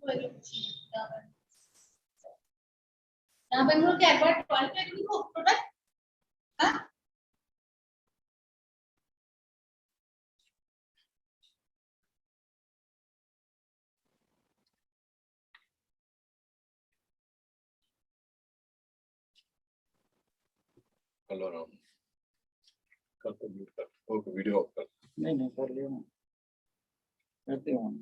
very cheap. यहाँ बेंगलुरु के advert quality नहीं हो प्रोडक्ट हाँ हेलो राम कर तो म्यूट कर ओके वीडियो ऑफ कर नहीं कर लिया ना करते हो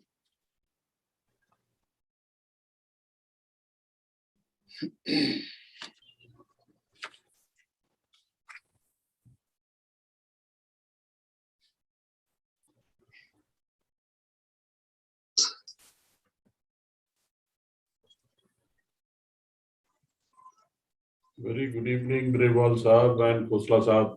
Very good evening, Grewal sahab and Khosla sahab.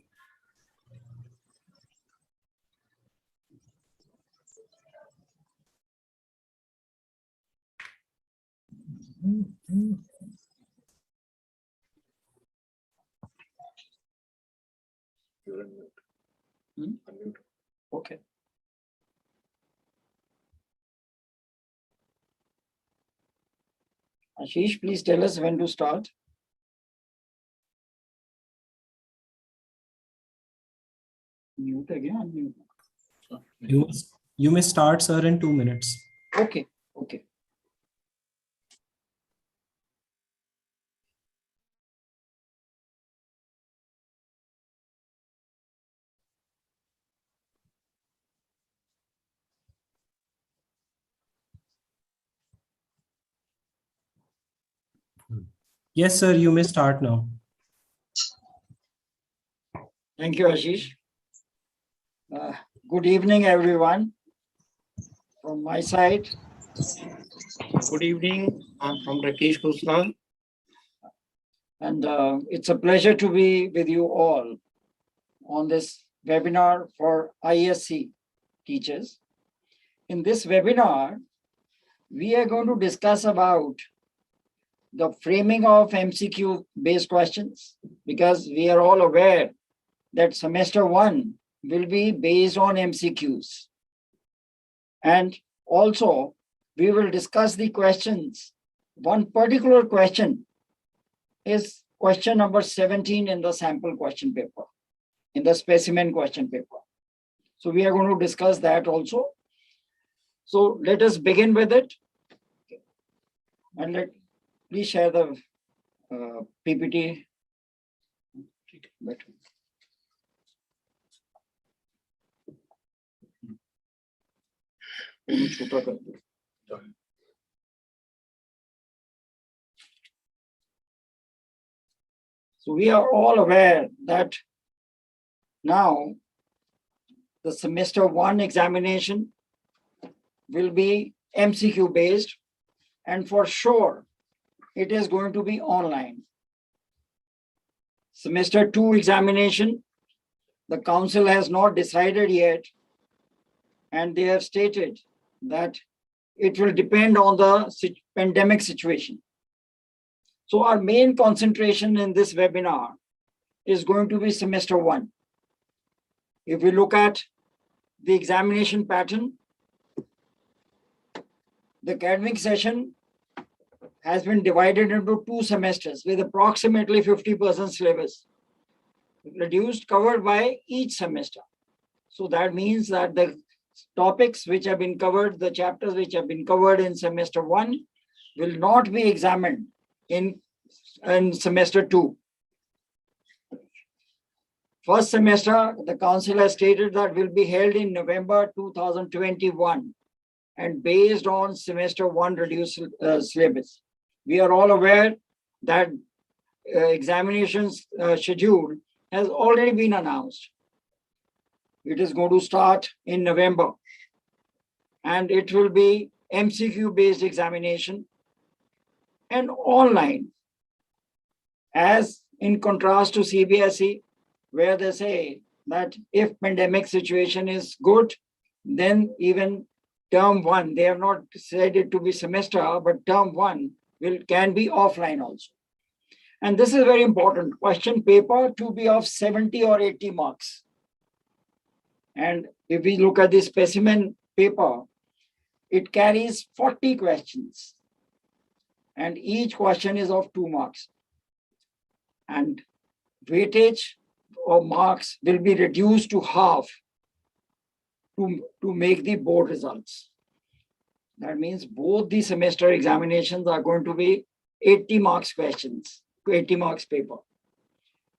You're on mute. Unmute. Okay. Ashish, please tell us when to start. Mute again. Unmute. You may start, sir, in 2 minutes. Okay. Yes, sir, you may start now. Thank you, Ashish. Good evening, everyone. From my side. Good evening. I'm from Khosla. And it's a pleasure to be with you all on this webinar for ISC teachers. In this webinar, we are going to discuss about the framing of MCQ based questions, because we are all aware that semester 1 will be based on MCQs. And also we will discuss the questions. One particular question is question number 17 in the sample question paper, in the specimen question paper. So we are going to discuss that also. So let us begin with it. And please share the PPT. So we are all aware that now the semester 1 examination will be MCQ based, and for sure it is going to be online. Semester 2 examination, the council has not decided yet, and they have stated that it will depend on the pandemic situation. So our main concentration in this webinar is going to be semester 1. If we look at the examination pattern, the academic session has been divided into 2 semesters with approximately 50% syllabus reduced, covered by each semester. So that means that the topics which have been covered, the chapters which have been covered in semester 1 will not be examined in semester 2. First semester, the council has stated that will be held in November 2021 and based on semester 1 reduced syllabus. We are all aware that examinations schedule has already been announced. It is going to start in November, and it will be MCQ based examination and online, as in contrast to CBSE, where they say that if pandemic situation is good, then even term 1, they have not said it to be semester, but term 1 can be offline also. And this is very important. Question paper to be of 70 or 80 marks. And if we look at the specimen paper, it carries 40 questions. and each question is of 2 marks. And weightage of marks will be reduced to half to make the board results. That means both the semester examinations are going to be 80 marks questions, 80 marks paper.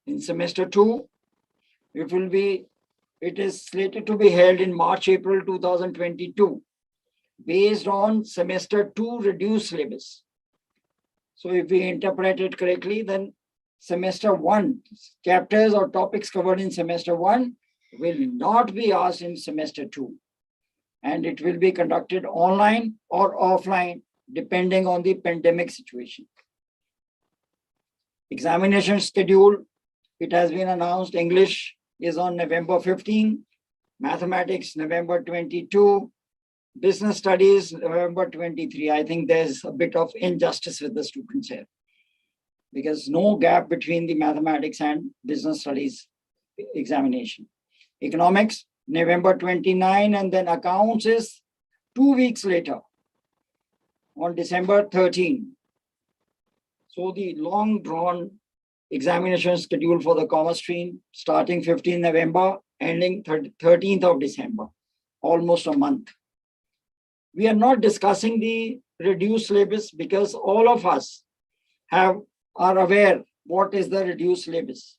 In semester 2, it is slated to be held in March, April 2022, based on semester 2 reduced syllabus. So if we interpret it correctly, then semester 1 chapters or topics covered in semester 1 will not be asked in semester 2, and it will be conducted online or offline depending on the pandemic situation. Examination schedule, it has been announced. English is on November 15, mathematics November 22, business studies November 23. I think there's a bit of injustice with the students here, because no gap between the mathematics and business studies examination. Economics, November 29, and then accounts is 2 weeks later on December 13. So the long drawn examination schedule for the commerce stream starting 15 November, ending 13th of December, almost a month. We are not discussing the reduced syllabus because all of us are aware what is the reduced syllabus.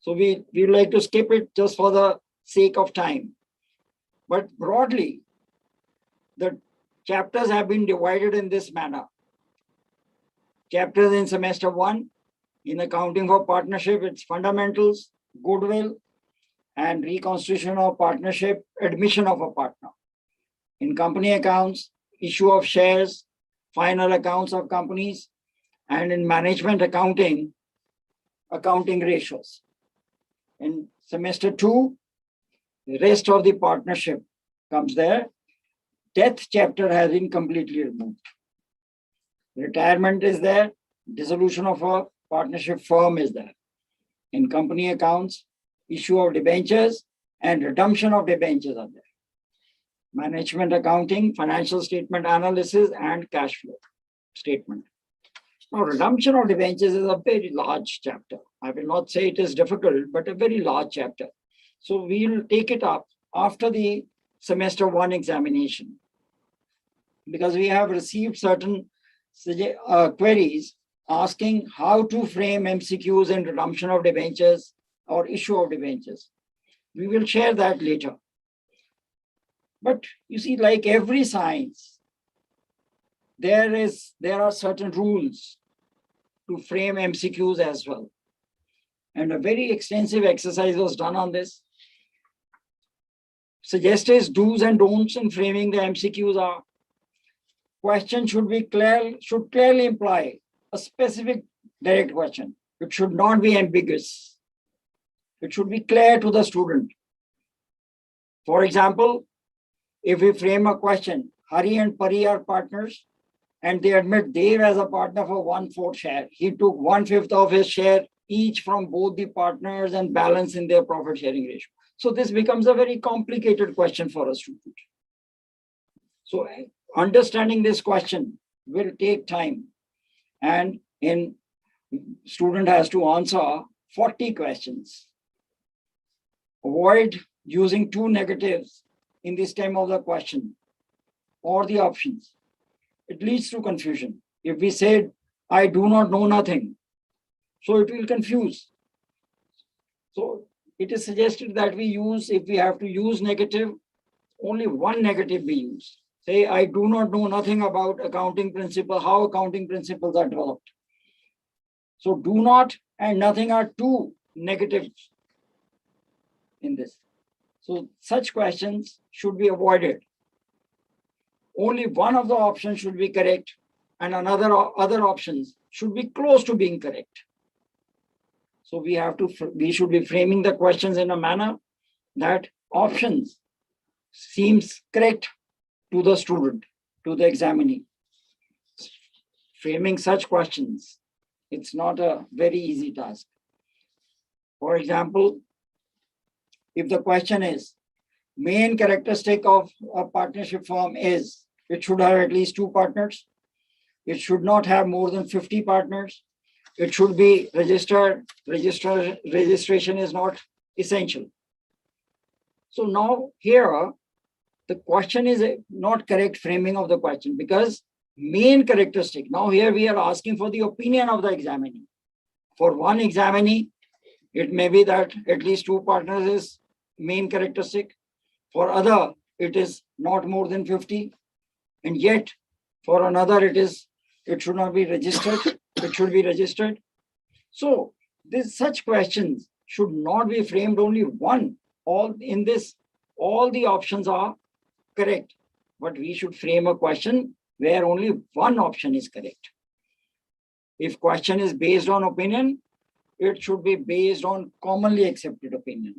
So we would like to skip it just for the sake of time. But broadly, the chapters have been divided in this manner. Chapters in semester 1, in accounting for partnership, it's fundamentals, goodwill, and reconstitution of partnership, admission of a partner. In company accounts, issue of shares, final accounts of companies, and in management accounting, accounting ratios. In semester 2, the rest of the partnership comes there. Death chapter has been completely removed. Retirement is there. Dissolution of a partnership firm is there. In company accounts, issue of debentures and redemption of debentures are there. Management accounting, financial statement analysis, and cash flow statement. Now, redemption of debentures is a very large chapter. I will not say it is difficult, but a very large chapter. So we'll take it up after the semester 1 examination, because we have received certain queries asking how to frame MCQs in redemption of debentures or issue of debentures. We will share that later. But you see, like every science, there are certain rules to frame MCQs as well. And a very extensive exercise was done on this. Suggested do's and don'ts in framing the MCQs are: question should clearly imply a specific direct question. It should not be ambiguous. It should be clear to the student. For example, if we frame a question, Hari and Pari are partners, and they admit Dev as a partner for 1/4 share. He took 1/5 of his share each from both the partners and balance in their profit sharing ratio. So this becomes a very complicated question for a student. So understanding this question will take time, and student has to answer 40 questions. Avoid using 2 negatives in the stem of the question or the options. It leads to confusion. If we said, I do not know nothing, so it will confuse. So it is suggested that we use, if we have to use negative, only 1 negative we use. Say, I do not know nothing about accounting principle, how accounting principles are developed. So do not and nothing are 2 negatives in this. So such questions should be avoided. Only one of the options should be correct, and other options should be close to being correct. So we should be framing the questions in a manner that options seems correct to the student, to the examinee. Framing such questions, it's not a very easy task. For example, if the question is, main characteristic of a partnership firm is, it should have at least 2 partners. It should not have more than 50 partners. It should be registered. Registration is not essential. So now here, the question is not correct framing of the question, because main characteristic. Now here we are asking for the opinion of the examinee. For one examinee, it may be that at least 2 partners is main characteristic. For other, it is not more than 50. And yet for another, it should not be registered. It should be registered. So such questions should not be framed only one. All the options are correct, but we should frame a question where only one option is correct. If question is based on opinion, it should be based on commonly accepted opinion.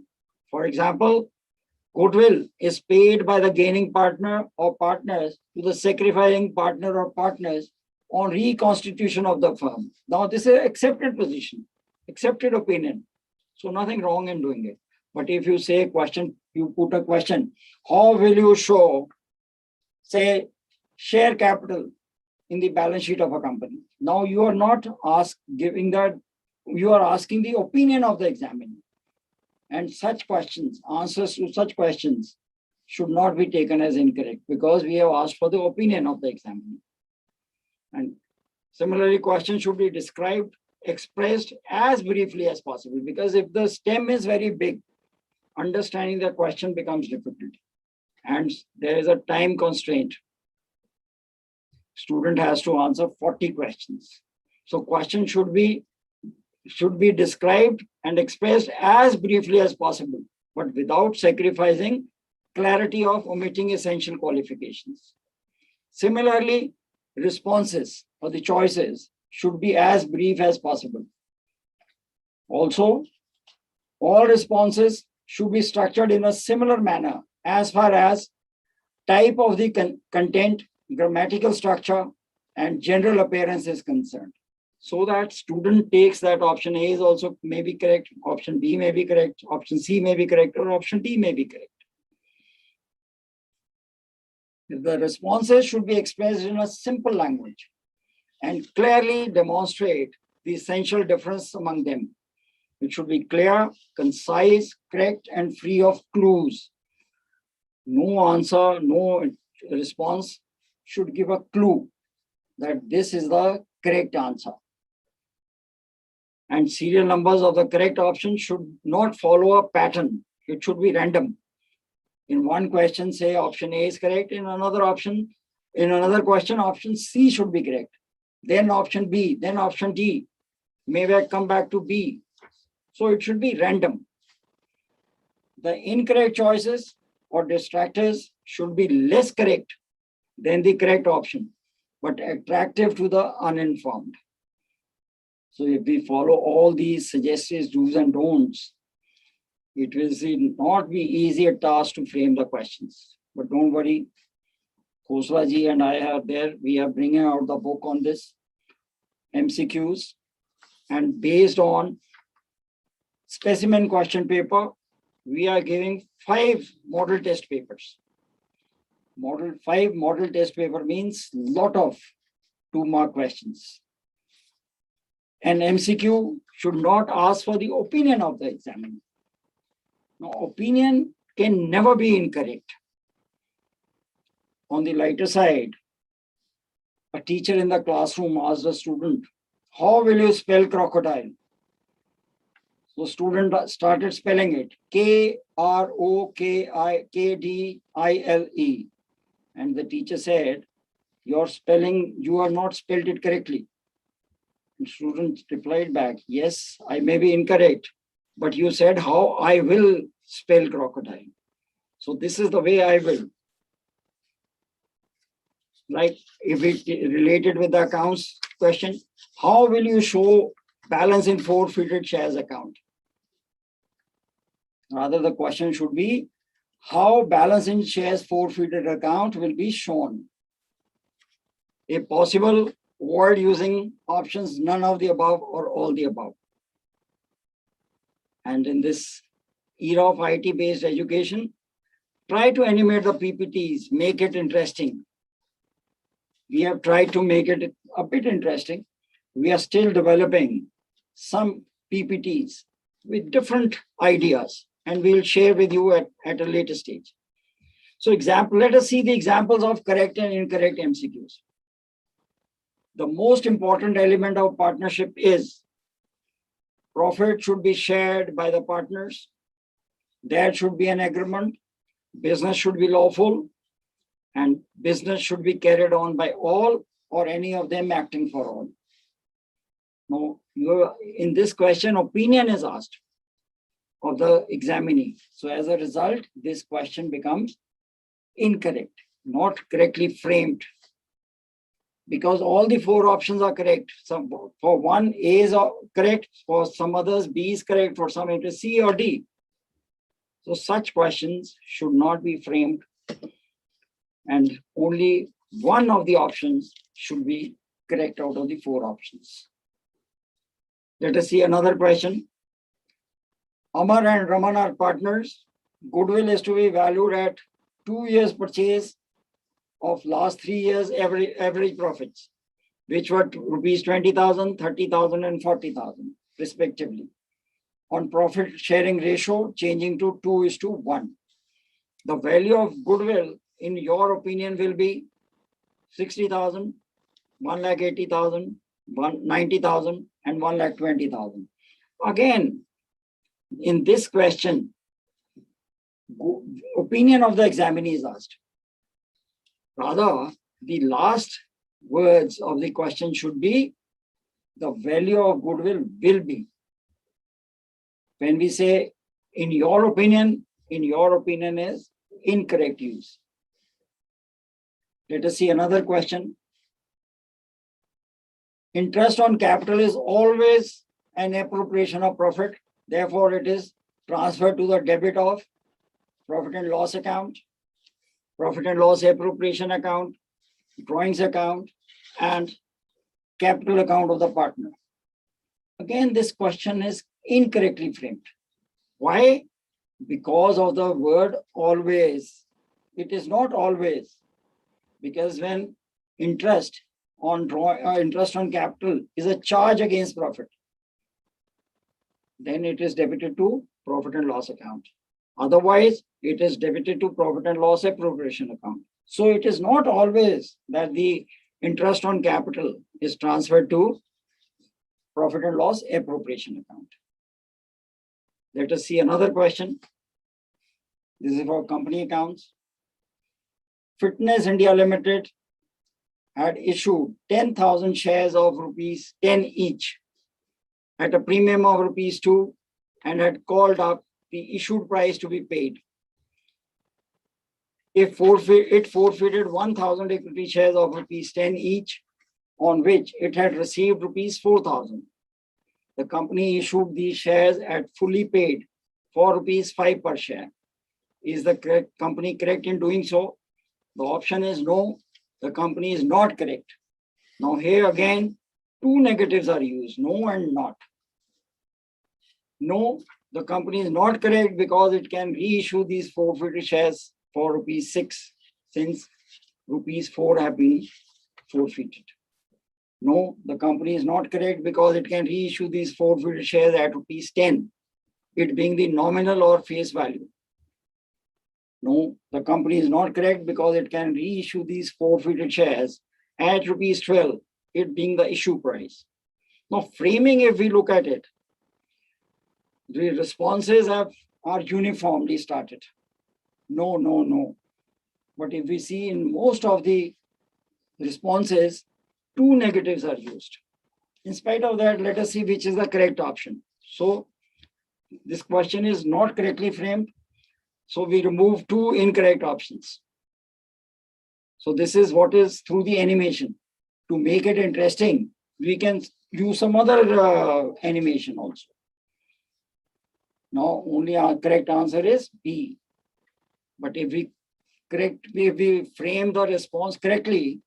For example, goodwill is paid by the gaining partner or partners to the sacrificing partner or partners on reconstitution of the firm. Now this is accepted position, accepted opinion. So nothing wrong in doing it. But if you say question, you put a question, how will you show, say, share capital in the balance sheet of a company? Now you are not giving that, you are asking the opinion of the examiner. And such questions, answers to such questions should not be taken as incorrect, because we have asked for the opinion of the examiner. And similarly, questions should be described, expressed as briefly as possible, because if the stem is very big, understanding the question becomes difficult. And there is a time constraint. Student has to answer 40 questions. So question should be described and expressed as briefly as possible, but without sacrificing clarity of omitting essential qualifications. Similarly, responses or the choices should be as brief as possible. Also, all responses should be structured in a similar manner as far as type of the content, grammatical structure, and general appearance is concerned, so that student takes that option A is also may be correct, option B may be correct, option C may be correct, or option D may be correct. The responses should be expressed in a simple language and clearly demonstrate the essential difference among them. It should be clear, concise, correct, and free of clues. No answer, no response should give a clue that this is the correct answer. And serial numbers of the correct option should not follow a pattern. It should be random. In one question, say option A is correct. In another question, option C should be correct. Then option B, then option D. Maybe I come back to B. So it should be random. The incorrect choices or distractors should be less correct than the correct option, but attractive to the uninformed. So if we follow all these suggested do's and don'ts, it will not be easier task to frame the questions. But don't worry, Khosla ji and I are there. We are bringing out the book on this, MCQs, and based on specimen question paper, we are giving 5 model test papers. 5 model test paper means lot of 2-mark questions. An MCQ should not ask for the opinion of the examiner. Now, opinion can never be incorrect. On the lighter side, a teacher in the classroom asked a student, how will you spell crocodile? So student started spelling it, Krokidile. And the teacher said, your spelling, you have not spelled it correctly. And student replied back, yes, I may be incorrect, but you said how I will spell crocodile. So this is the way I will. Like if it related with the accounts question, how will you show balance in forfeited shares account? Rather, the question should be, how balance in shares forfeited account will be shown? If possible, avoid using options none of the above or all the above. And in this era of IT-based education, try to animate the PPTs, make it interesting. we have tried to make it a bit interesting. We are still developing some PPTs with different ideas, and we'll share with you at a later stage. So let us see the examples of correct and incorrect MCQs. The most important element of partnership is profit should be shared by the partners. There should be an agreement. Business should be lawful, and business should be carried on by all or any of them acting for all. Now, in this question, opinion is asked of the examinee. So as a result, this question becomes incorrect, not correctly framed, because all the four options are correct. For one, A is correct, for some others, B is correct, for some it is C or D. So such questions should not be framed, and only one of the options should be correct out of the four options. Let us see another question. Amar and Raman are partners. Goodwill is to be valued at 2 years purchase of last 3 years average profits, which were rupees 20,000, 30,000 and 40,000 respectively. On profit sharing ratio changing to 2:1. The value of goodwill in your opinion will be 60,000, 1,80,000, 90,000 and 1,20,000. Again, in this question, opinion of the examinee is asked. Rather, the last words of the question should be the value of goodwill will be. When we say in your opinion is incorrect use. Let us see another question. Interest on capital is always an appropriation of profit. Therefore, it is transferred to the debit of profit and loss account, profit and loss appropriation account, drawings account, and capital account of the partner. Again, this question is incorrectly framed. Why? Because of the word always. It is not always, because when interest on capital is a charge against profit, then it is debited to profit and loss account. Otherwise, it is debited to profit and loss appropriation account. So it is not always that the interest on capital is transferred to profit and loss appropriation account. Let us see another question. This is for company accounts. Fitness India Limited had issued 10,000 shares of rupees 10 each at a premium of rupees 2 and had called up the issued price to be paid. It forfeited 1,000 equity shares of rupees 10 each, on which it had received rupees 4,000. The company issued these shares at fully paid for rupees 5 per share. Is the company correct in doing so? The option is no, the company is not correct. Now here again, two negatives are used, no and not. No, the company is not correct because it can reissue these forfeited shares for rupees 6 since rupees 4 have been forfeited. No, the company is not correct because it can reissue these forfeited shares at rupees 10, it being the nominal or face value. No, the company is not correct because it can reissue these forfeited shares at rupees 12, it being the issue price. Now, framing, if we look at it, the responses are uniformly started. No, no, no. But if we see in most of the responses, two negatives are used. In spite of that, let us see which is the correct option. So this question is not correctly framed. So we remove two incorrect options. So this is what is through the animation. To make it interesting, we can use some other animation also. Now only our correct answer is B. But if we frame the response correctly,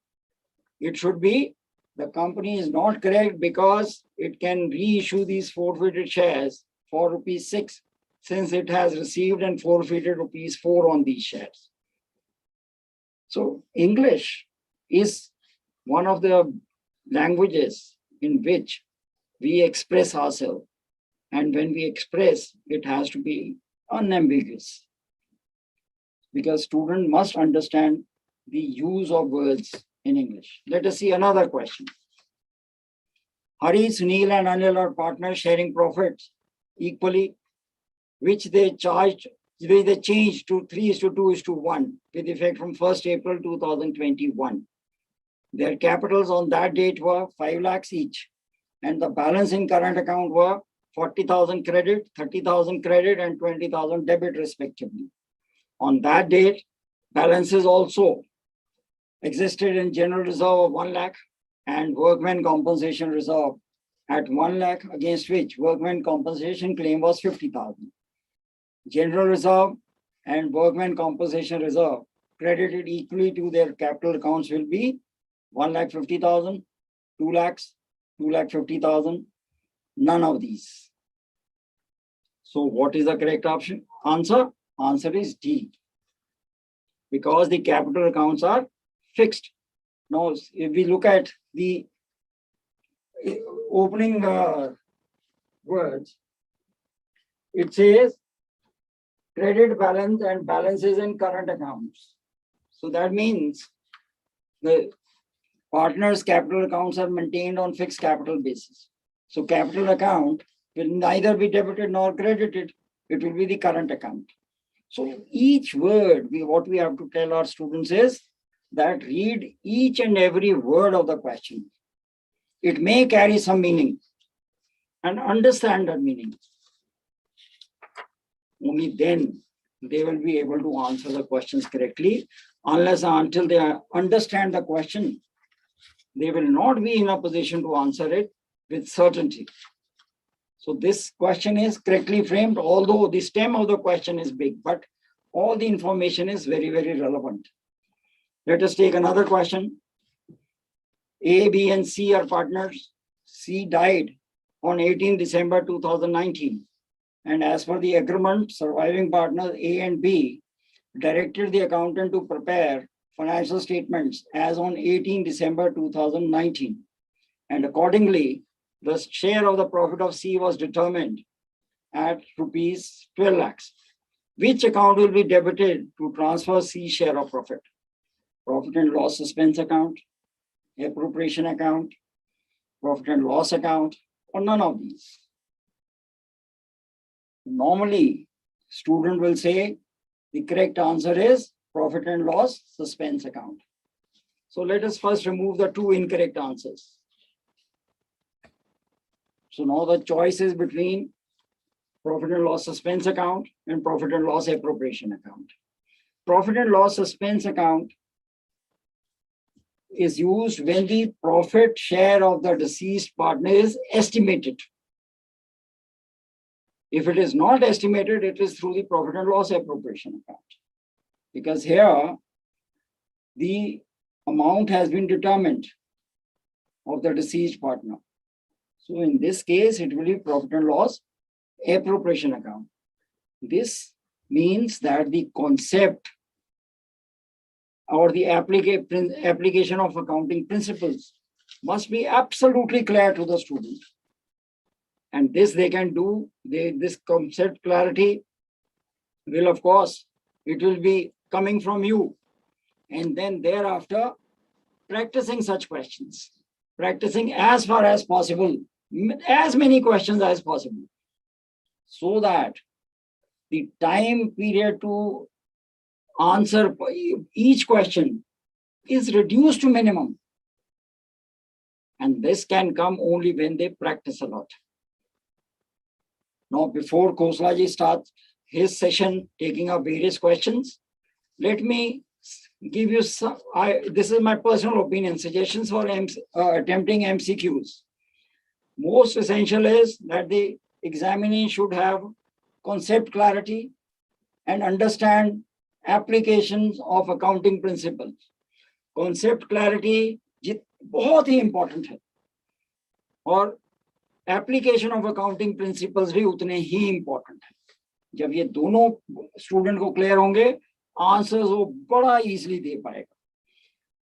it should be the company is not correct because it can reissue these forfeited shares for rupees 6 since it has received and forfeited rupees 4 on these shares. So English is one of the languages in which we express ourselves. And when we express, it has to be unambiguous, because student must understand the use of words in English. Let us see another question. Hari, Sunil and Anil are partners sharing profits equally, which they changed to 3:2:1 with effect from 1st April 2021. Their capitals on that date were 5 lakhs each, and the balance in current account were 40,000 credit, 30,000 credit, and 20,000 debit respectively. On that date, balances also existed in general reserve of 1 lakh and workmen compensation reserve at 1 lakh, against which workmen compensation claim was 50,000. General reserve and workmen compensation reserve credited equally to their capital accounts will be 1,50,000, 2 lakhs, 2,50,000, none of these. So what is the correct option? Answer is D, because the capital accounts are fixed. Now, if we look at the opening words, it says credit balance and balances in current accounts. So that means the partners' capital accounts are maintained on fixed capital basis. So capital account will neither be debited nor credited. It will be the current account. So each word, what we have to tell our students is that read each and every word of the question. It may carry some meaning, and understand that meaning. Only then they will be able to answer the questions correctly. Unless until they understand the question, they will not be in a position to answer it with certainty. So this question is correctly framed, although the stem of the question is big, but all the information is very, very relevant. Let us take another question. A, B, and C are partners. C died on 18 December 2019. And as per the agreement, surviving partners A and B directed the accountant to prepare financial statements as on 18 December 2019. And accordingly, the share of the profit of C was determined at rupees 12 lakhs. Which account will be debited to transfer C share of profit? Profit and loss suspense account, appropriation account, profit and loss account, or none of these? Normally, student will say the correct answer is profit and loss suspense account. So let us first remove the two incorrect answers. So now the choice is between profit and loss suspense account and profit and loss appropriation account. Profit and loss suspense account is used when the profit share of the deceased partner is estimated. If it is not estimated, it is through the profit and loss appropriation account. Because here, the amount has been determined of the deceased partner. So in this case, it will be profit and loss appropriation account. This means that the concept or the application of accounting principles must be absolutely clear to the student. And this they can do, this concept clarity will, of course, it will be coming from you. And then thereafter, practicing such questions, practicing as far as possible, as many questions as possible, so that the time period to answer each question is reduced to minimum. And this can come only when they practice a lot. Now, before Khosla ji starts his session, taking up various questions, let me give you some, this is my personal opinion, suggestions for attempting MCQs. Most essential is that the examinee should have concept clarity and understand applications of accounting principles. Concept clarity बहुत ही important है और application of accounting principles भी उतने ही important है. जब ये दोनों student को clear होंगे, answers वो बड़ा easily दे पाएगा.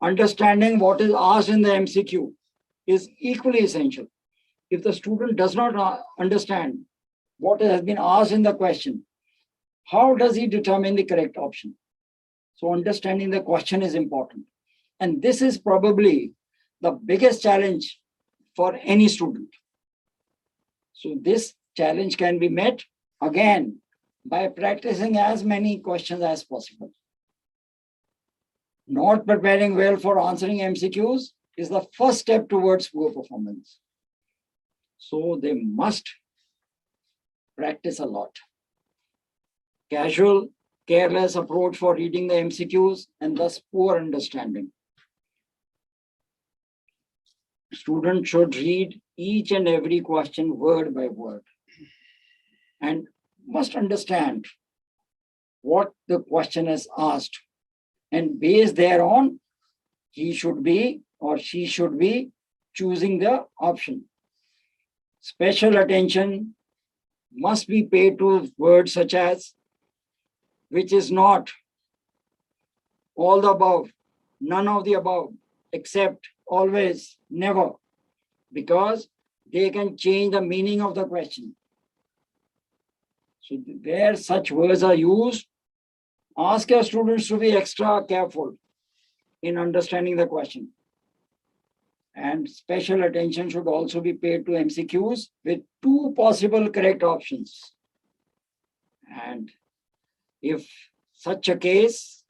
understanding what is asked in the MCQ is equally essential. If the student does not understand what has been asked in the question, how does he determine the correct option? So understanding the question is important. And this is probably the biggest challenge for any student. So this challenge can be met again by practicing as many questions as possible. Not preparing well for answering MCQs is the first step towards poor performance. So they must practice a lot. Casual, careless approach for reading the MCQs and thus poor understanding. Students should read each and every question word by word and must understand what the question is asked, and based thereon, he should be or she should be choosing the option. Special attention must be paid to words such as which is not, all the above, none of the above, except, always, never, because they can change the meaning of the question. So where such words are used, ask your students to be extra careful in understanding the question. And special attention should also be paid to MCQs with 2 possible correct options. And if such a case,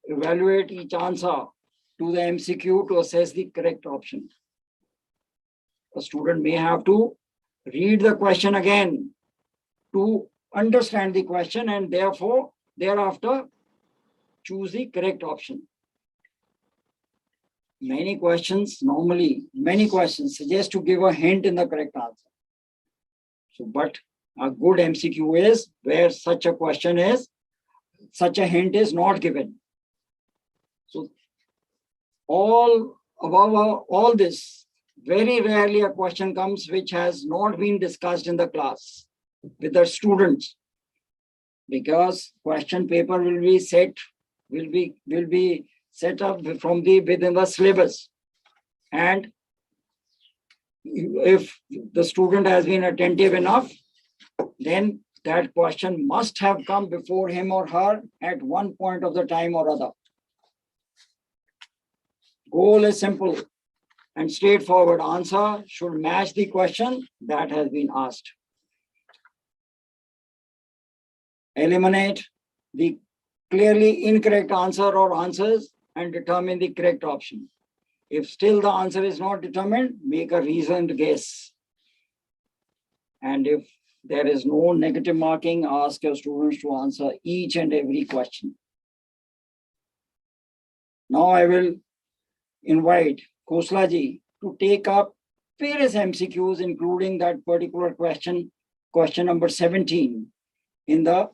evaluate each answer to the MCQ to assess the correct option. A student may have to read the question again to understand the question and therefore thereafter choose the correct option. Many questions suggest to give a hint in the correct answer. So, but a good MCQ is where such a hint is not given. So all this, very rarely a question comes which has not been discussed in the class with the students, because question paper will be set up within the syllabus. And if the student has been attentive enough, then that question must have come before him or her at one point of the time or other. Goal is simple and straightforward. Answer should match the question that has been asked. Eliminate the clearly incorrect answer or answers and determine the correct option. If still the answer is not determined, make a reasoned guess. And if there is no negative marking, ask your students to answer each and every question. Now I will invite Khosla ji to take up various MCQs, including that particular question number 17 in the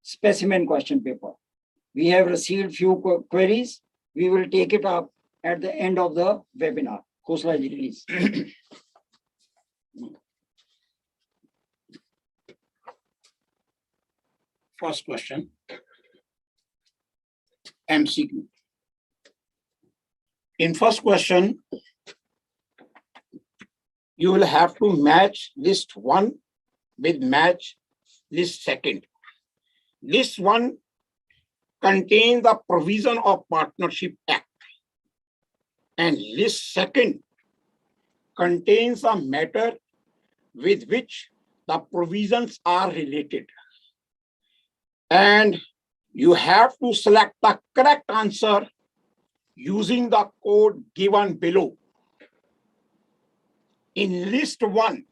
specimen question paper. We have received few queries. We will take it up at the end of the webinar. Khosla ji, please. First question, MCQ. In first question, you will have to match list 1 with match list 2. List 1 contains the provision of Partnership Act, and list 2 contains a matter with which the provisions are related. And you have to select the correct answer using the code given below. In list 1,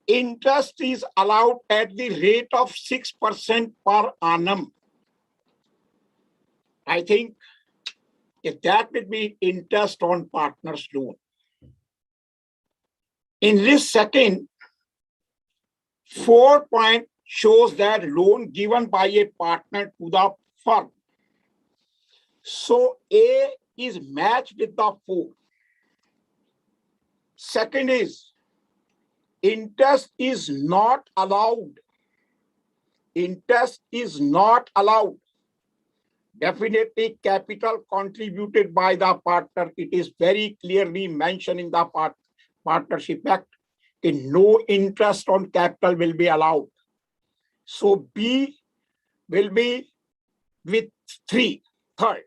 interest is allowed at the rate of 6% per annum. I think if that would be interest on partner's loan. In list 2, 4 point shows that loan given by a partner to the firm. So A is matched with the 4. Second is interest is not allowed. Interest is not allowed Definitely capital contributed by the partner. It is very clearly mentioned in the Partnership Act. No interest on capital will be allowed. So B will be with 3, third.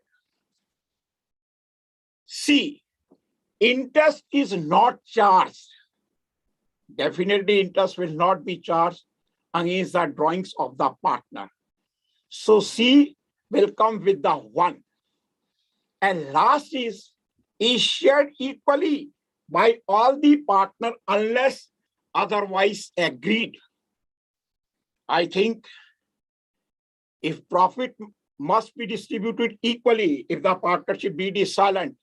C, interest is not charged. Definitely interest will not be charged against the drawings of the partner. So C will come with the 1. And last is shared equally by all the partner unless otherwise agreed. I think if profit must be distributed equally, if the partnership deed is silent,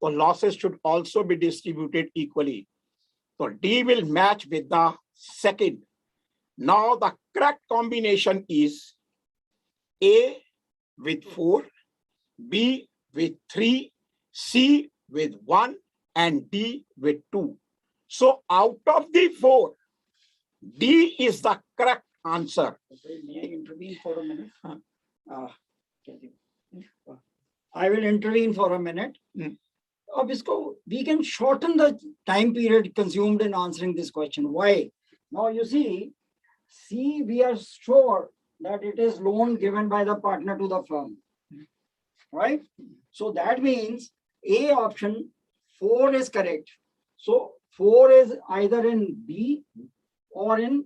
so losses should also be distributed equally. So D will match with the second. Now the correct combination is A with 4, B with 3, C with 1, and D with 2. So out of the 4, D is the correct answer. May I intervene for a minute? I will intervene for a minute. We can shorten the time period consumed in answering this question. Why? Now you see, C, we are sure that it is loan given by the partner to the firm, right? So that means A option 4 is correct. So 4 is either in B or in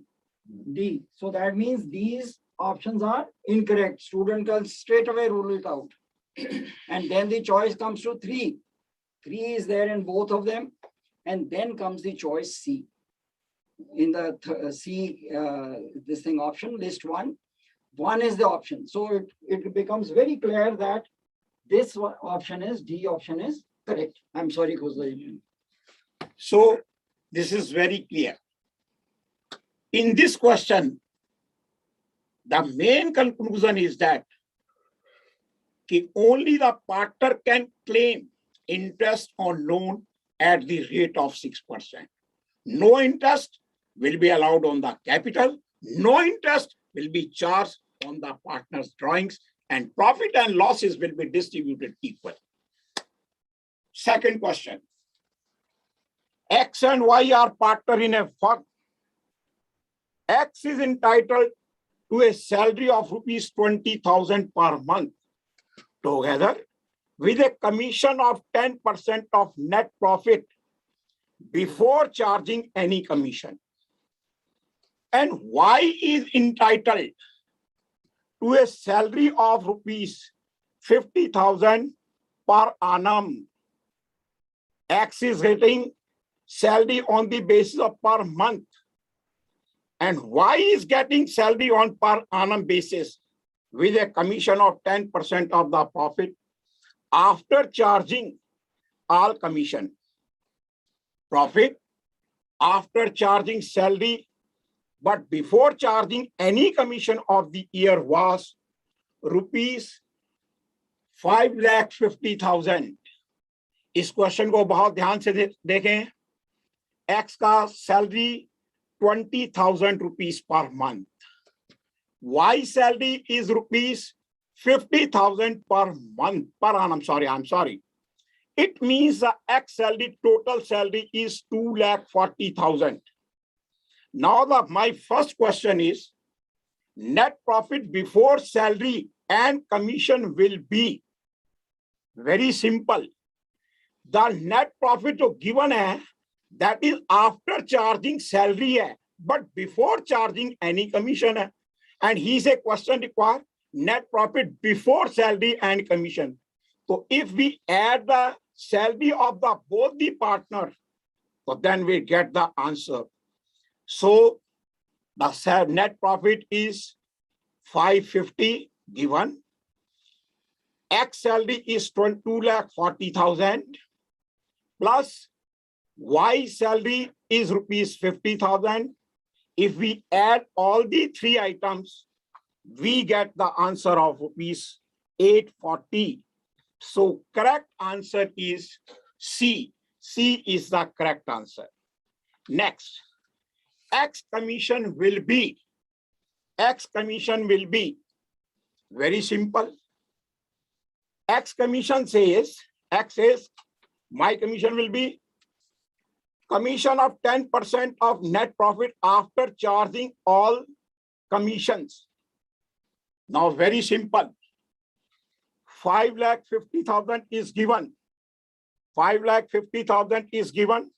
D. So that means these options are incorrect. Student can straight away rule it out. And then the choice comes to 3. 3 is there in both of them. And then comes the choice C. In the C, this thing option, list 1. 1 is the option. So it becomes very clear that this option is, D option is correct. I'm sorry, Khosla. So this is very clear. In this question, the main conclusion is that only the partner can claim interest on loan at the rate of 6%. No interest will be allowed on the capital. No interest will be charged on the partner's drawings, and profit and losses will be distributed equally. Second question. X and Y are partner in a firm. X is entitled to a salary of rupees 20,000 per month, together with a commission of 10% of net profit before charging any commission. And Y is entitled to a salary of rupees 50,000 per annum. X is getting salary on the basis of per month, and Y is getting salary on per annum basis with a commission of 10% of the profit after charging all commission. Profit after charging salary, but before charging any commission of the year was rupees 5,50,000. इस question को बहुत ध्यान से देखें. X का salary 20,000 rupees per month. Y salary is rupees 50,000 per month, per annum. I'm sorry. It means the X salary, total salary is 2,40,000. Now my first question is, net profit before salary and commission will be very simple. The net profit given hai, that is after charging salary hai, but before charging any commission hai. And he say question require net profit before salary and commission. So if we add the salary of the both the partners, so then we get the answer. So the net profit is 550 given. X salary is 2,40,000 plus Y salary is rupees 50,000. If we add all the three items, we get the answer of rupees 840. So correct answer is C. C is the correct answer. Next, X commission will be very simple. X commission says, X says, my commission will be commission of 10% of net profit after charging all commissions. Now, very simple. 5,50,000 is given. 5,50,000 is given.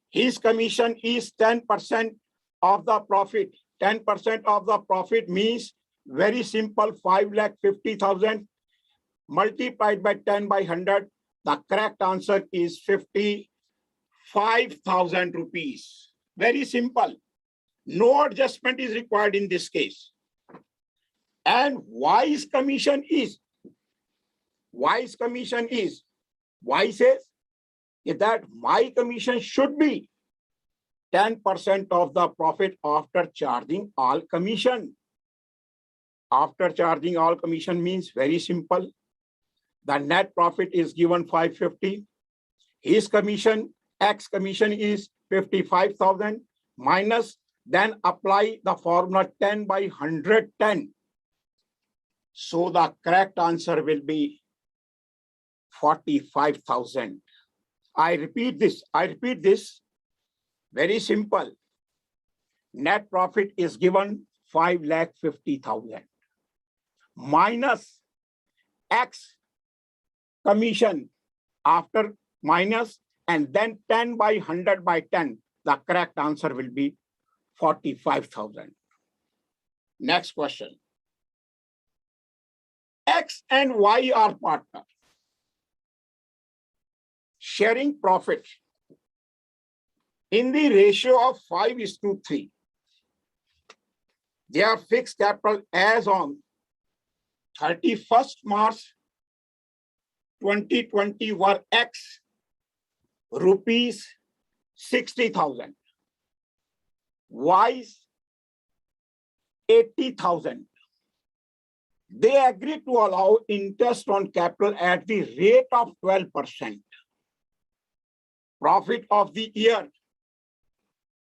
His commission is 10% of the profit. 10% of the profit means very simple, 5,50,000 multiplied by 10 by 100. The correct answer is 55,000 rupees. Very simple. No adjustment is required in this case. And wise commission is, Y says that my commission should be 10% of the profit after charging all commission. After charging all commission means very simple. The net profit is given 550. His commission, X commission is 55,000 minus, then apply the formula 10 by 110. So the correct answer will be 45,000. I repeat this. Very simple. Net profit is given 5,50,000 minus X commission after minus and then 10 by 100 by 10. The correct answer will be 45,000. Next question. X and Y are partners, sharing profit in the ratio of 5:3. Their fixed capital as on 31st March 2020 were X rupees 60,000, Y's 80,000. They agreed to allow interest on capital at the rate of 12%. Profit of the year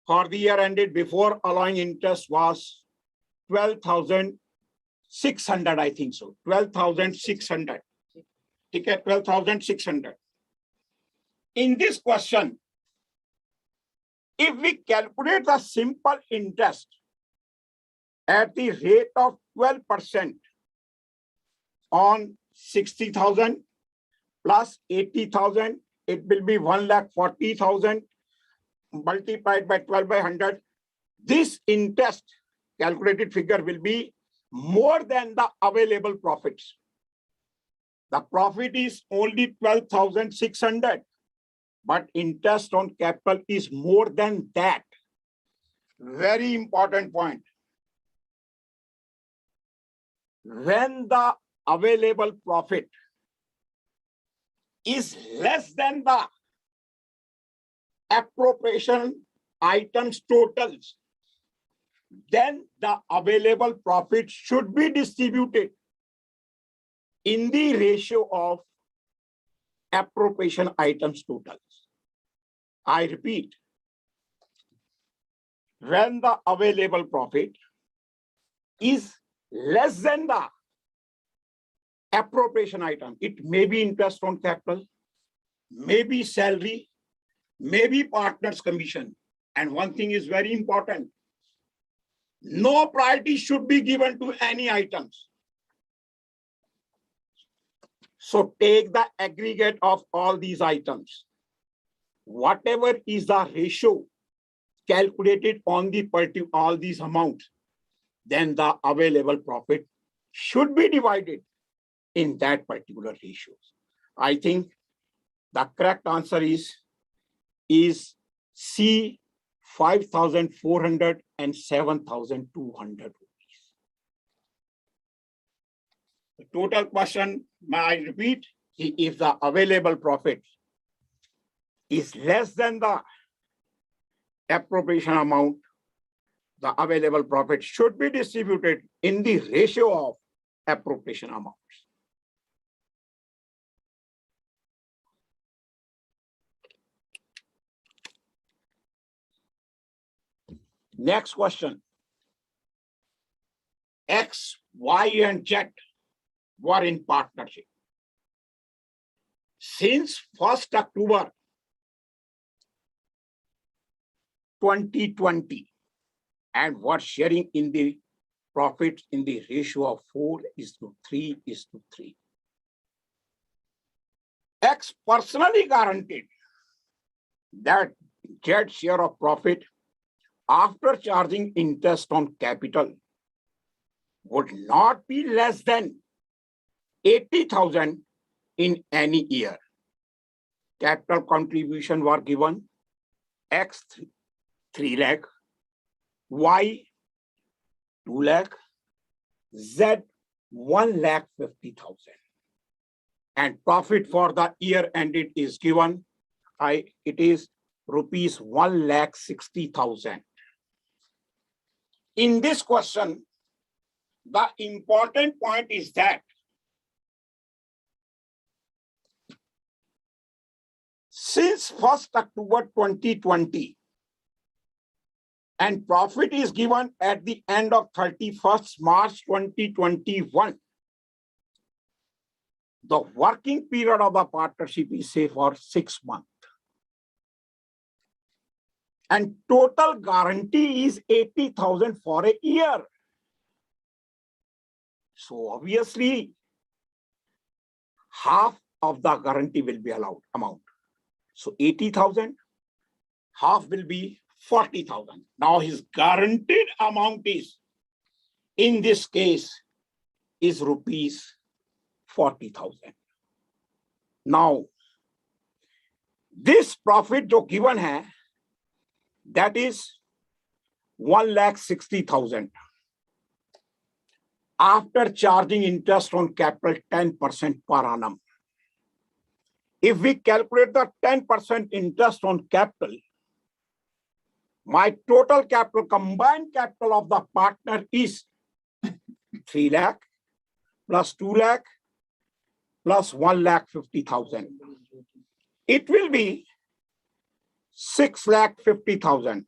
for the year ended before allowing interest was 12,600, I think so. 12,600. Okay, 12,600. In this question, if we calculate the simple interest at the rate of 12% on 60,000 plus 80,000, it will be 1,40,000 multiplied by 12 by 100. This interest calculated figure will be more than the available profits. The profit is only 12,600, but interest on capital is more than that. Very important point. When the available profit is less than the appropriation items totals, then the available profit should be distributed in the ratio of appropriation items totals. I repeat, when the available profit is less than the appropriation item, it may be interest on capital, maybe salary, maybe partner's commission. And one thing is very important. No priority should be given to any items. So take the aggregate of all these items. Whatever is the ratio calculated on the all these amounts, then the available profit should be divided in that particular ratio. I think the correct answer is C, 5,400 and 7,200 rupees. The total question, may I repeat, if the available profit is less than the appropriation amount, the available profit should be distributed in the ratio of appropriation amounts. Next question. X, Y, and Z were in partnership. since 1st October 2020, and what sharing in the profits in the ratio of 4:3:3. X personally guaranteed that Z share of profit after charging interest on capital would not be less than 80,000 in any year. Capital contribution were given X 3 lakh, Y 2 lakh, Z 1,50,000. And profit for the year ended is given. It is rupees 1,60,000. In this question, the important point is that since 1st October 2020, and profit is given at the end of 31st March 2021, the working period of the partnership is say for 6 months. And total guarantee is 80,000 for a year. So obviously, half of the guarantee will be allowed amount. So 80,000, half will be 40,000. Now his guaranteed amount is, in this case, is rupees 40,000. Now, this profit जो given है, that is 1,60,000. After charging interest on capital 10% per annum. If we calculate the 10% interest on capital, my total capital, combined capital of the partner is 3 lakh plus 2 lakh plus 1,50,000. It will be 6,50,000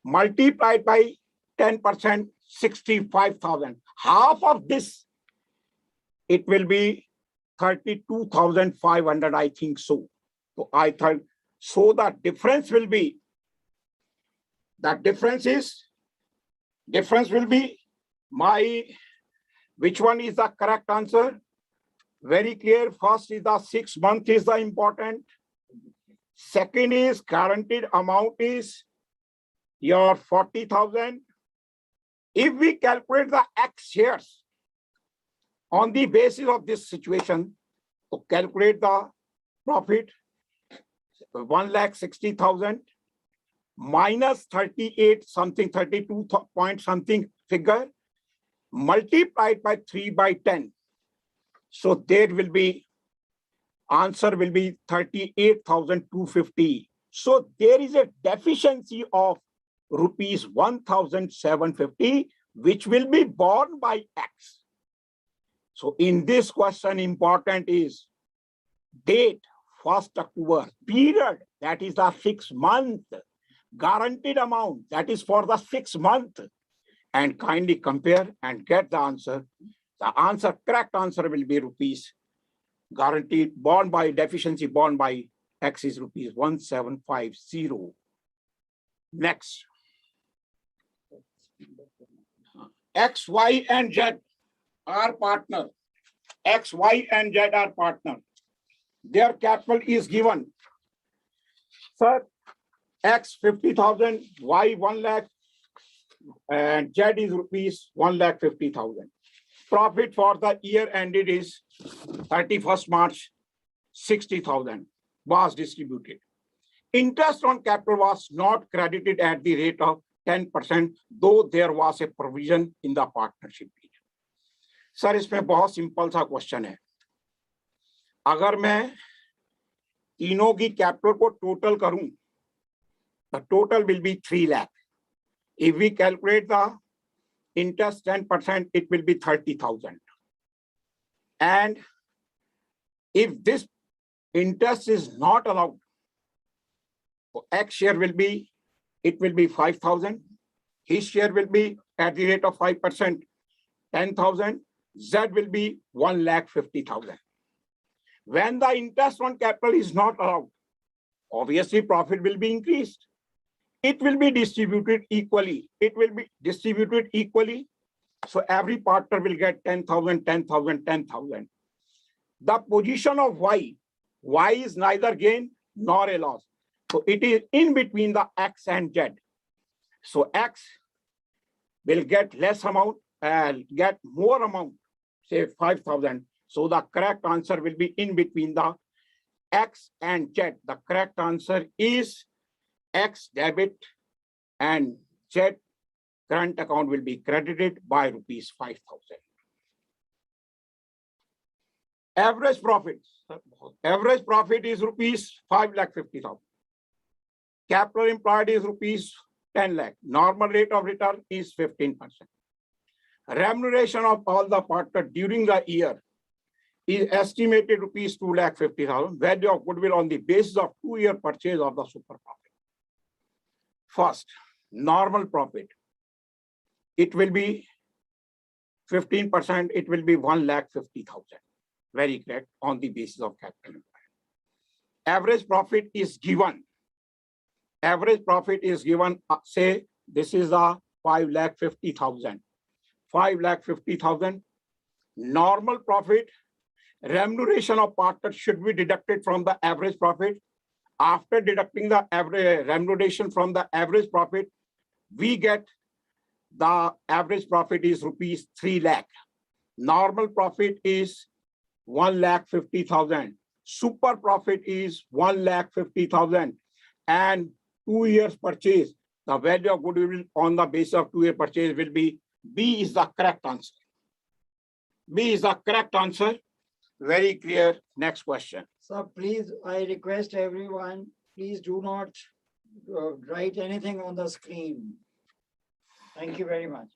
multiplied by 10%, 65,000. Half of this, it will be 32,500, I think so. So I thought, so the difference will be, difference will be my, which one is the correct answer? Very clear. First is the 6 months is the important. Second is guaranteed amount is your 40,000. If we calculate the X shares on the basis of this situation, to calculate the profit, 1,60,000 minus 38 something, 32 point something figure, multiplied by 3/10. So there will be, answer will be 38,250. So there is a deficiency of rupees 1,750, which will be borne by X. So in this question, important is date, 1st October, period, that is the 6 month, guaranteed amount, that is for the 6 month, and kindly compare and get the answer. The answer, correct answer will be rupees guaranteed, borne by deficiency, borne by X is rupees 1,750. Next. X, Y, and Z are partner. X, Y, and Z are partner. Their capital is given. Sir, X 50,000, Y 1 lakh, and Z is rupees 1,50,000. Profit for the year ended is 31st March, 60,000 was distributed. Interest on capital was not credited at the rate of 10%, though there was a provision in the partnership. Sir इसमें बहुत simple सा question है. अगर मैं तीनों की capital को total करूं, the total will be 3 lakh. If we calculate the interest 10%, it will be 30,000. And if this interest is not allowed, X share will be, it will be 5,000. His share will be at the rate of 5%, 10,000. Z will be 1,50,000. When the interest on capital is not allowed, obviously profit will be increased. It will be distributed equally. It will be distributed equally. So every partner will get 10,000, 10,000, 10,000. The position of Y is neither gain nor a loss. So it is in between the X and Z. So X will get less amount and get more amount, say 5,000. So the correct answer will be in between the X and Z. The correct answer is X debit and Z current account will be credited by rupees 5,000. Average profit is rupees 5,50,000. Capital employed is rupees 10 lakh. Normal rate of return is 15%. Remuneration of all the partners during the year is estimated rupees 2,50,000. Value of goodwill on the basis of 2-year purchase of the super profit. First, normal profit. It will be 15%. It will be 1,50,000. Very correct on the basis of capital employed. Average profit is given. Average profit is given, say, this is a 5,50,000. 5,50,000. Normal profit, remuneration of partners should be deducted from the average profit. After deducting the average remuneration from the average profit, we get the average profit is rupees 3 lakh. Normal profit is 1,50,000. Super profit is 1,50,000. And 2 years purchase, the value of goodwill on the basis of 2-year purchase will be B is the correct answer. B is the correct answer. Very clear. Next question. So please, I request everyone, please do not write anything on the screen. Thank you very much.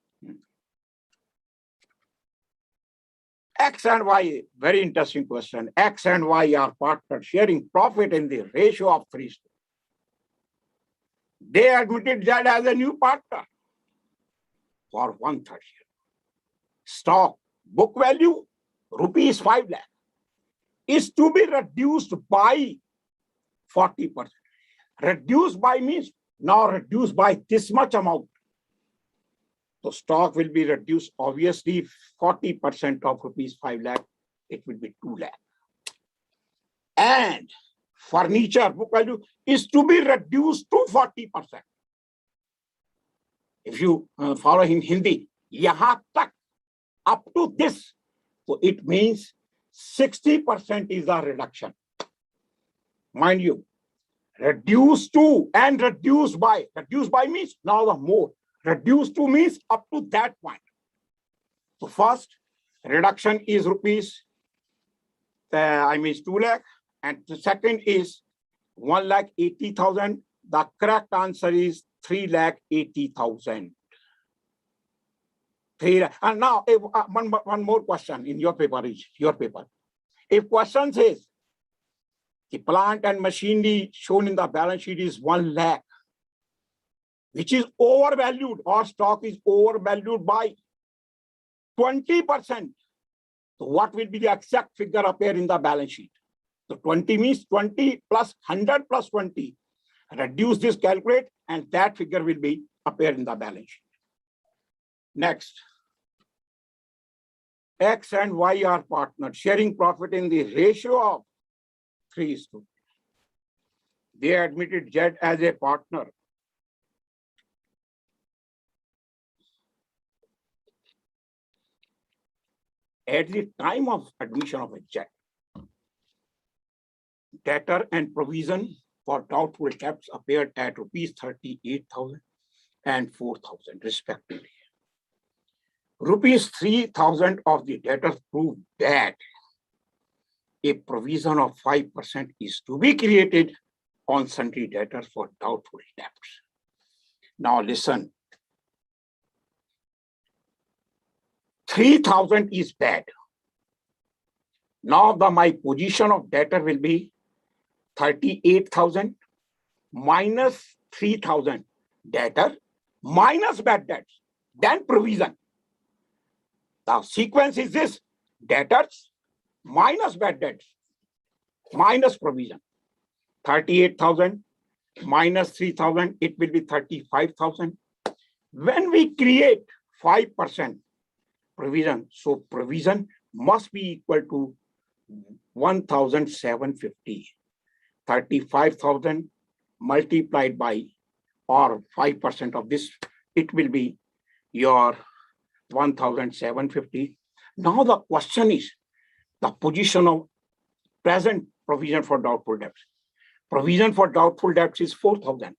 X and Y, very interesting question. X and Y are partners sharing profit in the ratio of 3:1. They admitted Z as a new partner for 1/3 year. Stock book value, rupees 5 lakh, is to be reduced by 40%. Reduced by means now reduced by this much amount. So stock will be reduced, obviously 40% of rupees 5 lakh, it will be 2 lakh. And furniture book value is to be reduced to 40%. If you follow in Hindi, yahan tak, up to this, so it means 60% is the reduction. Mind you, reduced to and reduced by. Reduced by means now the more. Reduced to means up to that point. So first reduction is rupees, 2 lakh, and the second is 1,80,000. The correct answer is 3,80,000. And now one more question in your paper is your paper. If question says the plant and machinery shown in the balance sheet is 1 lakh, which is overvalued or stock is overvalued by 20%. So what will be the exact figure appear in the balance sheet? So 20 means 20 plus 100 plus 20. Reduce this, calculate, and that figure will be appear in the balance sheet. Next. X and Y are partners sharing profit in the ratio of 3:1. They admitted Z as a partner. At the time of admission of a Z, debtor and provision for doubtful debts appeared at rupees 38,000 and 4,000 respectively. Rupees 3,000 of the debtors proved that a provision of 5% is to be created on sundry debtors for doubtful debts. Now listen, 3,000 is bad. Now my position of debtor will be 38,000 minus 3,000 debtor minus bad debts, then provision. The sequence is this: debtors minus bad debts. minus provision. 38,000 minus 3,000, it will be 35,000. When we create 5% provision, so provision must be equal to 1,750. 35,000 multiplied by or 5% of this, it will be your 1,750. Now the question is the position of present provision for doubtful debts. Provision for doubtful debts is 4,000.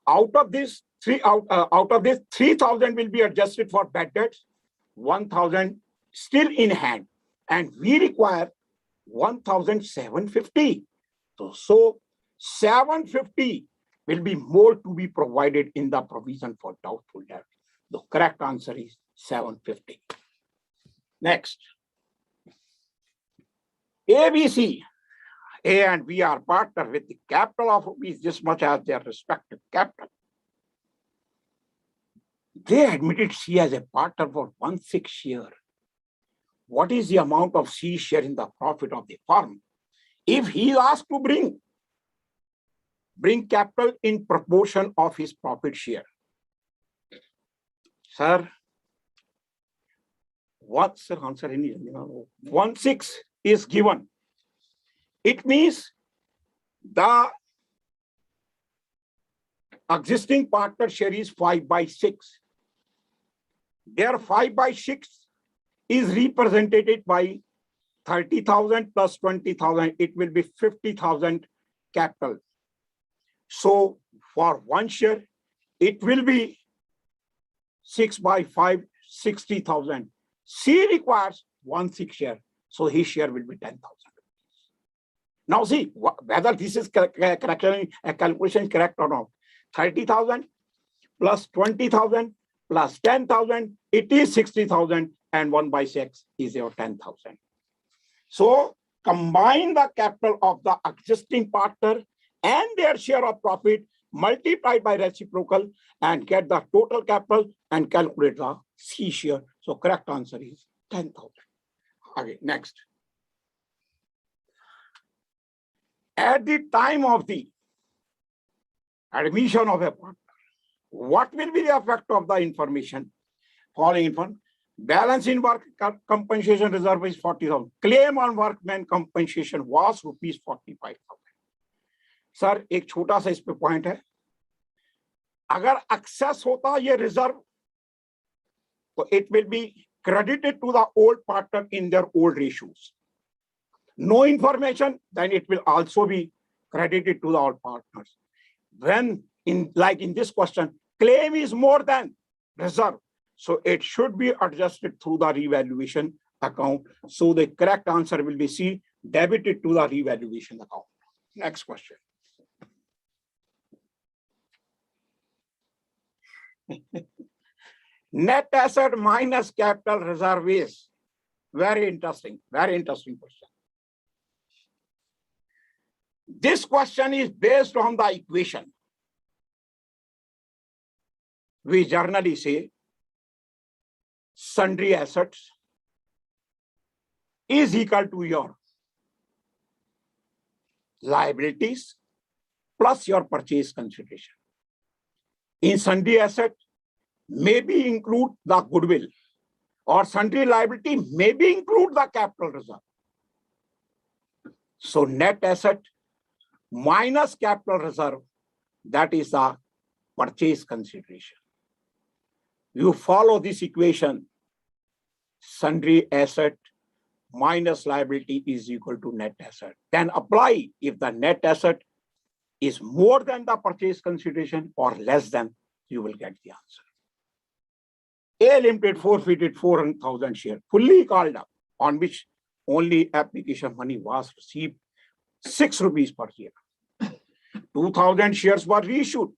Out of this 3,000 will be adjusted for bad debts, 1,000 still in hand, and we require 1,750. So 750 will be more to be provided in the provision for doubtful debt. The correct answer is 750. Next, ABC. A and B are partner with the capital of rupees this much as their respective capital. They admitted C as a partner for 1/6 share. What is the amount of C share in the profit of the firm if he is asked to bring capital in proportion of his profit share? Sir, what's the answer in here? 1/6 is given. It means the existing partner share is 5/6. Their 5/6 is represented by 30,000 plus 20,000. It will be 50,000 capital. So for one share, it will be 6/5, 60,000. C requires 1/6 share. So his share will be 10,000. Now see whether this is calculation correct or not. 30,000 plus 20,000 plus 10,000, it is 60,000, and 1/6 is your 10,000. So combine the capital of the existing partner and their share of profit multiplied by reciprocal and get the total capital and calculate the C share. So correct answer is 10,000. Okay, next. At the time of the admission of a partner, what will be the effect of the information? Following information. Balance in work compensation reserve is 40,000. Claim on workman compensation was rupees 45,000. Sir एक छोटा सा इस पे point है, अगर access होता ये reserve तो it will be credited to the old partner in their old ratios. No information, then it will also be credited to the old partners. When in this question, claim is more than reserve, so it should be adjusted through the revaluation account. So the correct answer will be C, debited to the revaluation account. Next question. Net asset minus capital reserve is very interesting question. This question is based on the equation. We generally say sundry assets is equal to your liabilities plus your purchase consideration. In sundry asset, maybe include the goodwill, or sundry liability maybe include the capital reserve. So net asset minus capital reserve, that is the purchase consideration. You follow this equation, sundry asset minus liability is equal to net asset. Then apply if the net asset is more than the purchase consideration or less than, you will get the answer. A Limited forfeited 400,000 shares, fully called up, on which only application money was received, 6 rupees per share. 2,000 shares were reissued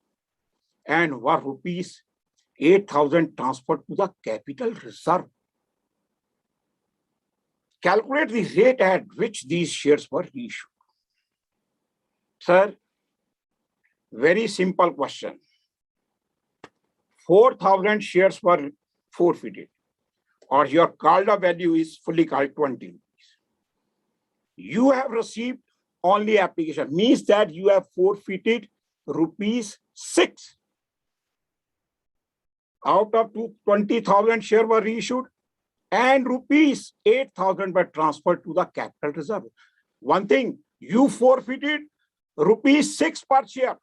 and were rupees 8,000 transferred to the capital reserve. Calculate the rate at which these shares were reissued. Sir, very simple question. 4,000 shares were forfeited, or your called up value is fully called 20 rupees. You have received only application, means that you have forfeited ₹6 out of 20,000 shares were reissued, and ₹8,000 were transferred to the capital reserve. One thing, you forfeited ₹6 per share.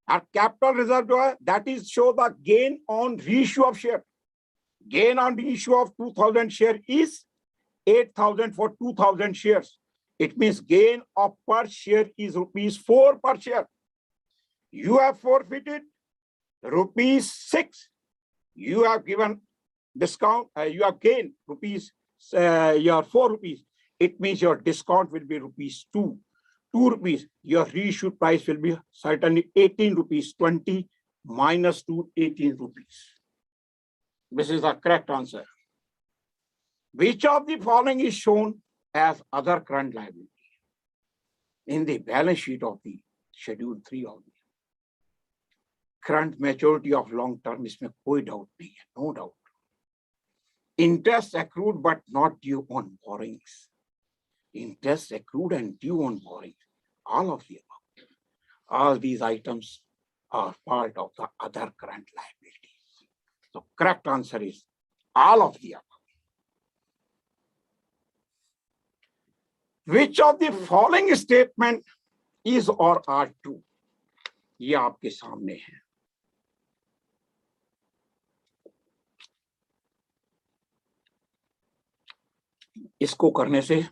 Our capital reserve, that is show the gain on reissue of share. Gain on reissue of 2,000 share is 8,000 for 2,000 shares. It means gain of per share is ₹4 per share. You have forfeited ₹6. You have given discount. You have gained your ₹4. It means your discount will be ₹2. ₹2. Your reissue price will be certainly ₹18.20 minus 2, ₹18. This is the correct answer. Which of the following is shown as other current liability in the balance sheet of the schedule 3 of the current maturity of long term? इसमें कोई doubt नहीं है, no doubt. Interest accrued but not due on borrowings. Interest accrued and due on borrowings. All of the above. All these items are part of the other current liabilities. So correct answer is all of the above. Which of the following statement is or are true? ये आपके सामने है. इसको करने से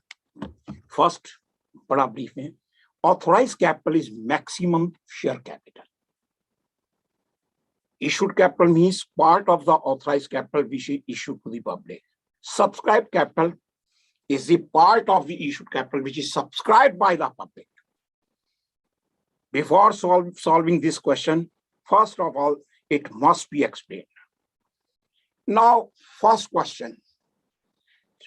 first बड़ा brief में, authorised capital is maximum share capital. Issued capital means part of the authorized capital which is issued to the public. Subscribed capital is the part of the issued capital which is subscribed by the public. Before solving this question, first of all, it must be explained. Now, first question.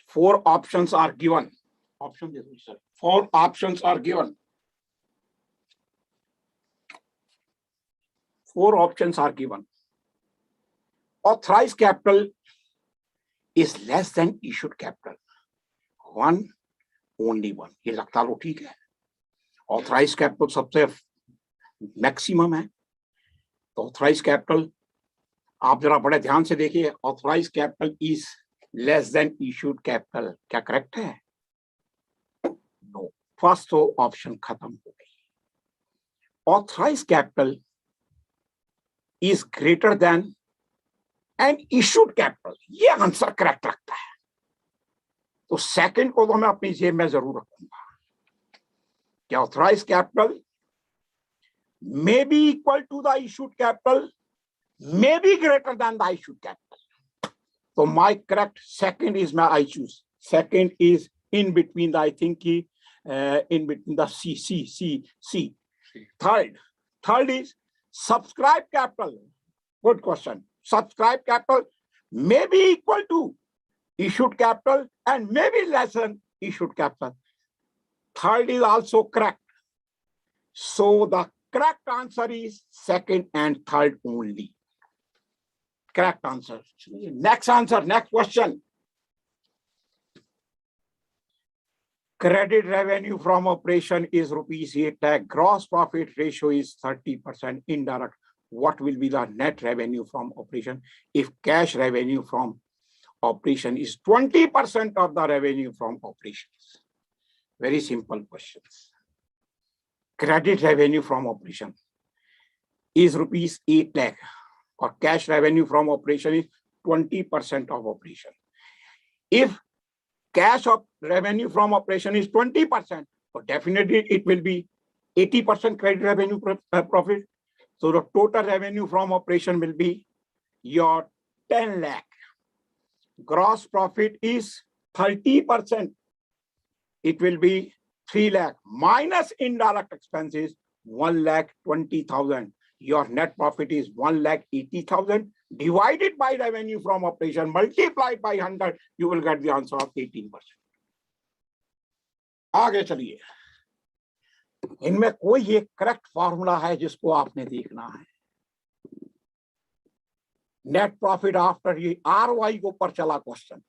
4 options are given. 4 options are given. 4 options are given. Authorized capital is less than issued capital. One, only one. ये लगता है ठीक है. Authorized capital सबसे maximum है. Authorized capital आप जरा बड़े ध्यान से देखिए. Authorized capital is less than issued capital. क्या करेक्ट है? No. फर्स्ट तो ऑप्शन खत्म हो गई. Authorized capital is greater than an issued capital. ये आंसर करेक्ट रखता है. तो सेकंड को तो मैं अपनी जेब में जरूर रखूंगा. क्या authorised capital may be equal to the issued capital, may be greater than the issued capital. So my correct second is my I choose. Second is in between the, I think in between the C. Third is subscribed capital. Good question. Subscribed capital may be equal to issued capital and may be less than issued capital. Third is also correct. So the correct answer is second and third only. Correct answer. Next answer, next question. Credit revenue from operation is ₹8 lakh. Gross profit ratio is 30%. Indirect. What will be the net revenue from operation if cash revenue from operation is 20% of the revenue from operations? Very simple questions. Credit revenue from operation is ₹8 lakh, or cash revenue from operation is 20% of operation. If cash of revenue from operation is 20%, so definitely it will be 80% credit revenue profit. So the total revenue from operation will be your 10 lakh. Gross profit is 30%. It will be 3 lakh minus indirect expenses 1,20,000. Your net profit is 1,80,000 divided by revenue from operation multiplied by 100. You will get the answer of 18%. आगे चलिए. इनमें कोई एक correct formula है जिसको आपने देखना है. नेट प्रॉफिट आफ्टर ये ROI के ऊपर चला question.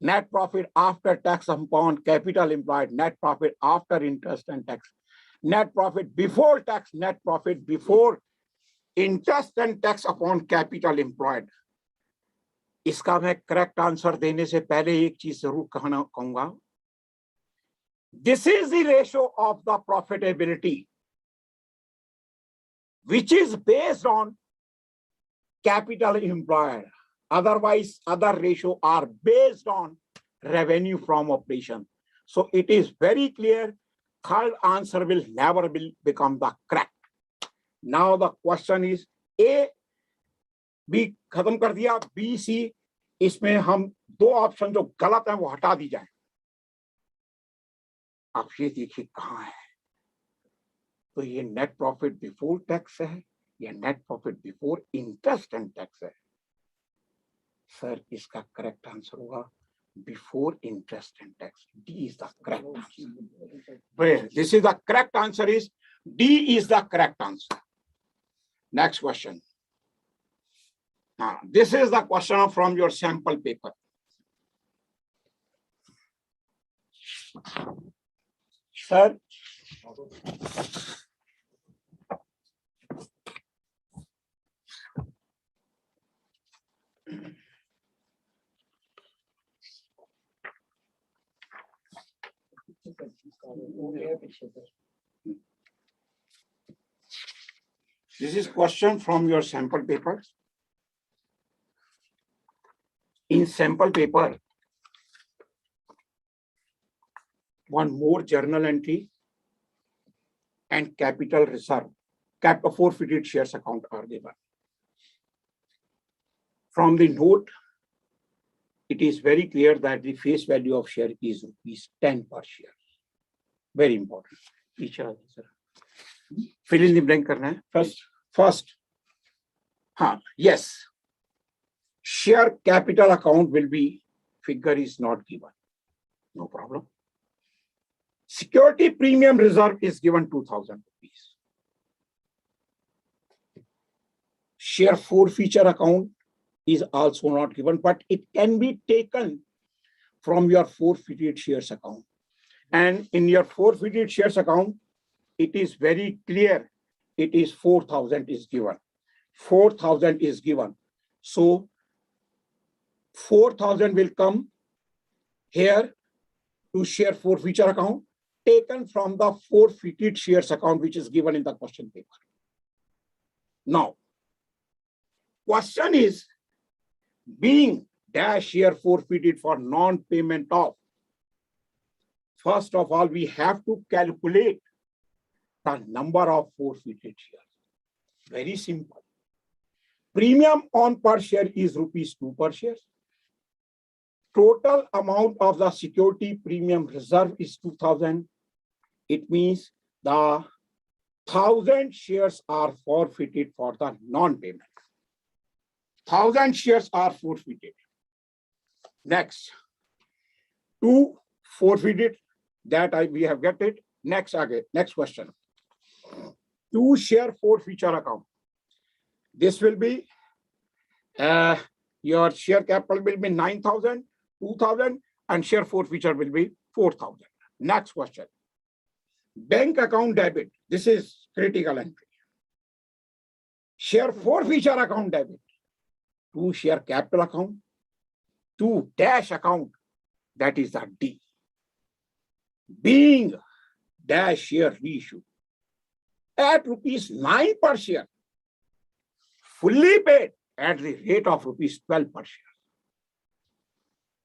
net profit after tax upon capital employed, net profit after interest and tax, net profit before tax, net profit before interest and tax upon capital employed. इसका मैं correct answer देने से पहले एक चीज जरूर कहूंगा. This is the ratio of the profitability which is based on capital employed. Otherwise, other ratios are based on revenue from operation. So it is very clear, third answer will never become the correct. Now the question is, A, B खत्म कर दिया, B, C, इसमें हम दो option जो गलत हैं वो हटा दी जाए. आप ये देखिए कहाँ है. तो ये नेट प्रॉफिट बिफोर टैक्स है या net profit before interest and tax है. सर इसका करेक्ट आंसर होगा before interest and tax. D is the correct answer. This is the correct answer. Is D is the correct answer. Next question. This is the question from your sample paper. Sir, this is question from your sample paper. In sample paper, one more journal entry and capital reserve, forfeited shares account are given. From the note, it is very clear that the face value of share is ₹10 per share. Very important. Teacher, fill in the blank करना है. First. Yes. Share capital account will be, figure is not given. No problem. Security premium reserve is given 2,000 rupees. Share forfeiture account is also not given, but it can be taken from your forfeited shares account. And in your forfeited shares account, it is very clear, it is 4,000 is given. 4,000 is given. So 4,000 will come here to share forfeiture account, taken from the forfeited shares account, which is given in the question paper. Now, question is, being dash share forfeited for non-payment of, first of all, we have to calculate the number of forfeited shares. Very simple. Premium on per share is ₹2 per share. Total amount of the security premium reserve is 2,000. It means the 1,000 shares are forfeited for the non-payment. 1,000 shares are forfeited. Next, 2 forfeited, that we have get it. Next question. 2 share forfeiture account. This will be your share capital will be 9,000. 2,000 and share forfeiture will be 4,000. Next question. Bank account debit. This is critical entry. Share forfeiture account debit. 2 share capital account. 2 dash account. That is the D. Being dash share reissue at ₹9 per share. Fully paid at the rate of ₹12 per share.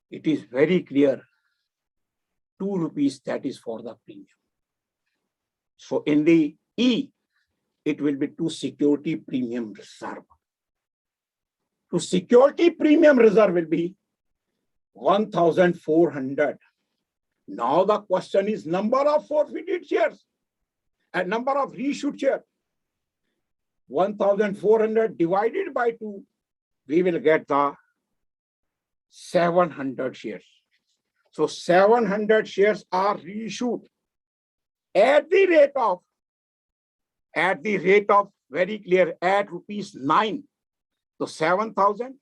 It is very clear, ₹2 that is for the premium. So in the E, it will be to security premium reserve. To security premium reserve will be 1,400. Now the question is number of forfeited shares and number of reissued shares. 1,400 divided by 2, we will get the 700 shares. So 700 shares are reissued at the rate of very clear at ₹9. So 7,000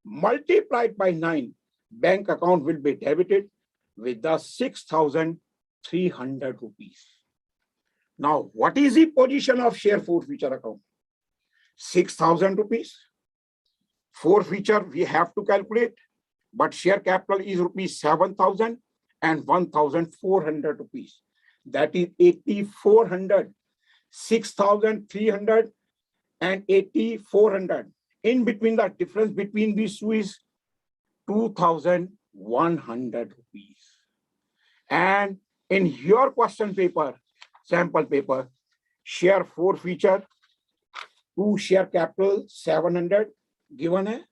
multiplied by 9, bank account will be debited with the 6,300 rupees. Now, what is the position of share forfeiture account? 6,000 rupees. Forfeiture we have to calculate, but share capital is rupees 7,000 and 1,400 rupees. That is 8,400, 6,300 and 8,400. In between, the difference between these two is 2,100 rupees. And in your question paper, sample paper, share forfeiture, to share capital 700 given a,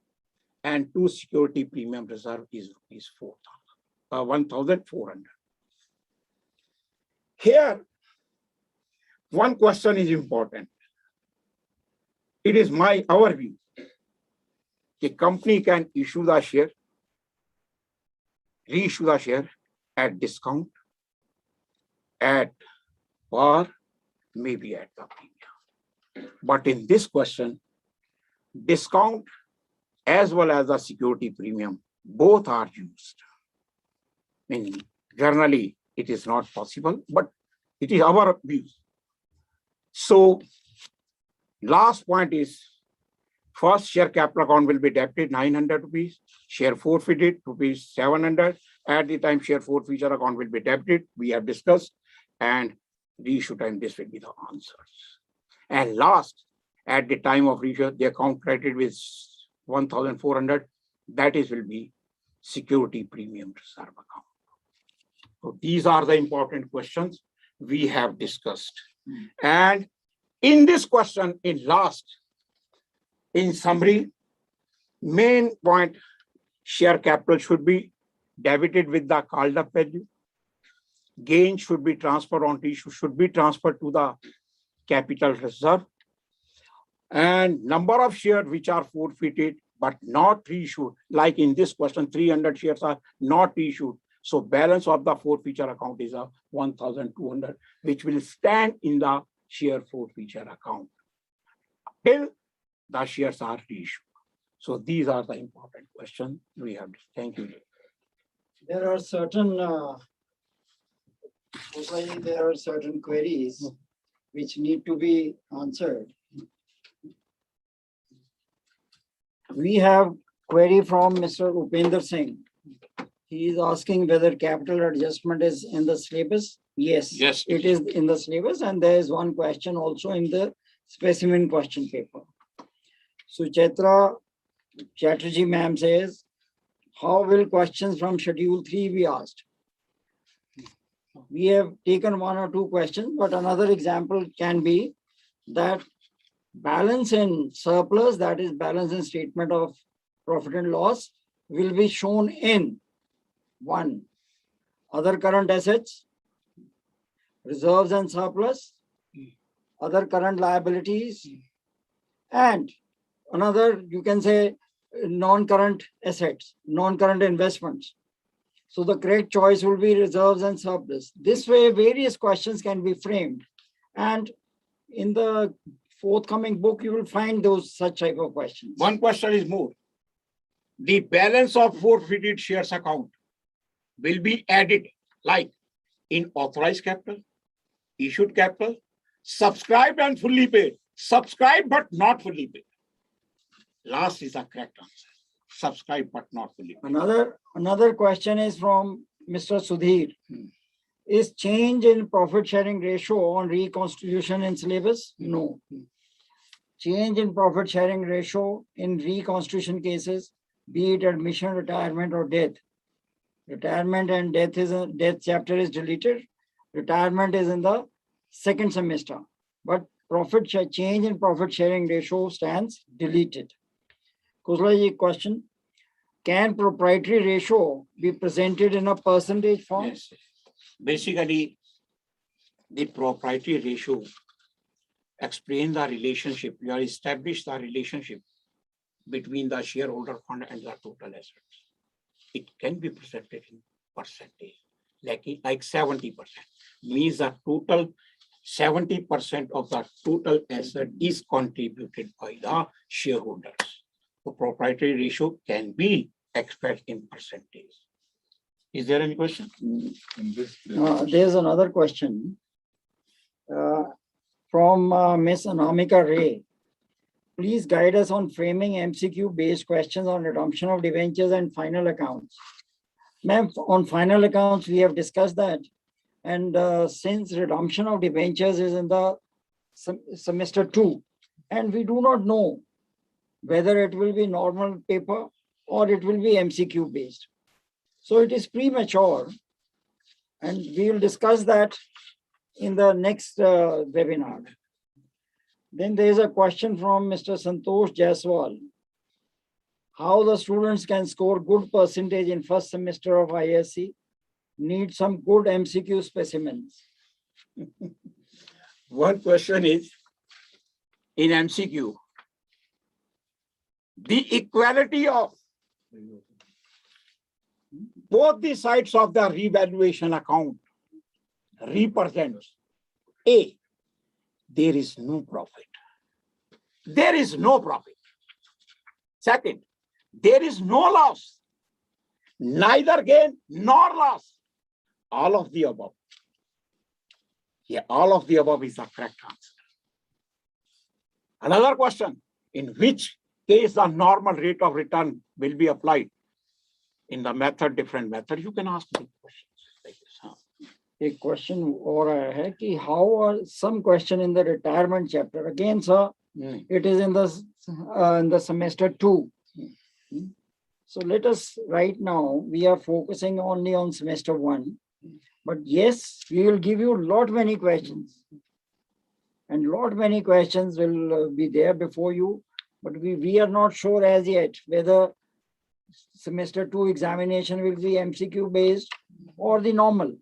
and to security premium reserve is rupees 1,400. Here, one question is important. It is our view. The company can issue the share, reissue the share at discount, at par, maybe at the premium. But in this question, discount as well as the security premium, both are used. Generally, it is not possible, but it is our view. So, last point is, first share capital account will be debited 900 rupees, share forfeited rupees 700. At the time share forfeiture account will be debited, we have discussed, and reissue time, this will be the answers. And last, at the time of reissue, the account credited with 1,400, that is will be security premium reserve account. So these are the important questions we have discussed. And in this question, in summary, main point, share capital should be debited with the called up value. Gain should be transferred on issue, should be transferred to the capital reserve. And number of shares which are forfeited but not reissued, like in this question, 300 shares are not issued. So balance of the forfeiture account is 1,200, which will stand in the share forfeiture account till the shares are reissued. So these are the important questions we have. Thank you. There are certain queries which need to be answered. We have query from Mr. Upender Singh. He is asking whether capital adjustment is in the syllabus. Yes, Yes, it is in the syllabus, and there is one question also in the specimen question paper. Suchitra Chatterjee ma'am says, how will questions from schedule 3 be asked? We have taken one or two questions, but another example can be that balance in surplus, that is balance in statement of profit and loss, will be shown in 1. Other current assets, reserves and surplus, other current liabilities, and another, you can say, non-current assets, non-current investments. So the correct choice will be reserves and surplus. This way, various questions can be framed. And in the forthcoming book, you will find those such type of questions. one question is more. The balance of forfeited shares account will be added like in authorized capital, issued capital, subscribed and fully paid, subscribed but not fully paid. Last is the correct answer. Subscribed but not fully paid. Another question is from Mr. Sudhir. Is change in profit sharing ratio on reconstitution in syllabus? No. Change in profit sharing ratio in reconstitution cases, be it admission, retirement, or death. Retirement and death chapter is deleted. Retirement is in the second semester, but change in profit sharing ratio stands deleted. Khosla ji, question: can proprietary ratio be presented in a percentage form? Yes. Basically, the proprietary ratio explains the relationship. We are establish the relationship between the shareholder fund and the total assets. It can be presented in percentage, like 70%. Means the total 70% of the total asset is contributed by the shareholders. The proprietary ratio can be expressed in percentage. Is there any question? There's another question from Miss Anamika Ray. Please guide us on framing MCQ-based questions on redemption of debentures and final accounts. Ma'am, on final accounts, we have discussed that. And since redemption of debentures is in the semester 2, and we do not know whether it will be normal paper or it will be MCQ based. So it is premature, and we will discuss that in the next webinar. Then there is a question from Mr. Santosh Jaiswal. How the students can score good percentage in first semester of ISC? Need some good MCQ specimens. One question is, in MCQ, the equality of both the sides of the revaluation account represents A, there is no profit. There is no profit. Second, there is no loss. Neither gain nor loss. All of the above. Yeah, all of the above is the correct answer. Another question, in which case the normal rate of return will be applied? In the method, different method, you can ask me questions like this. Huh? A question or how are some question in the retirement chapter? Again, sir, it is in the semester 2. So let us right now, we are focusing only on semester 1. But yes, we will give you lot many questions. And lot many questions will be there before you. But we are not sure as yet whether semester 2 examination will be MCQ based or the normal.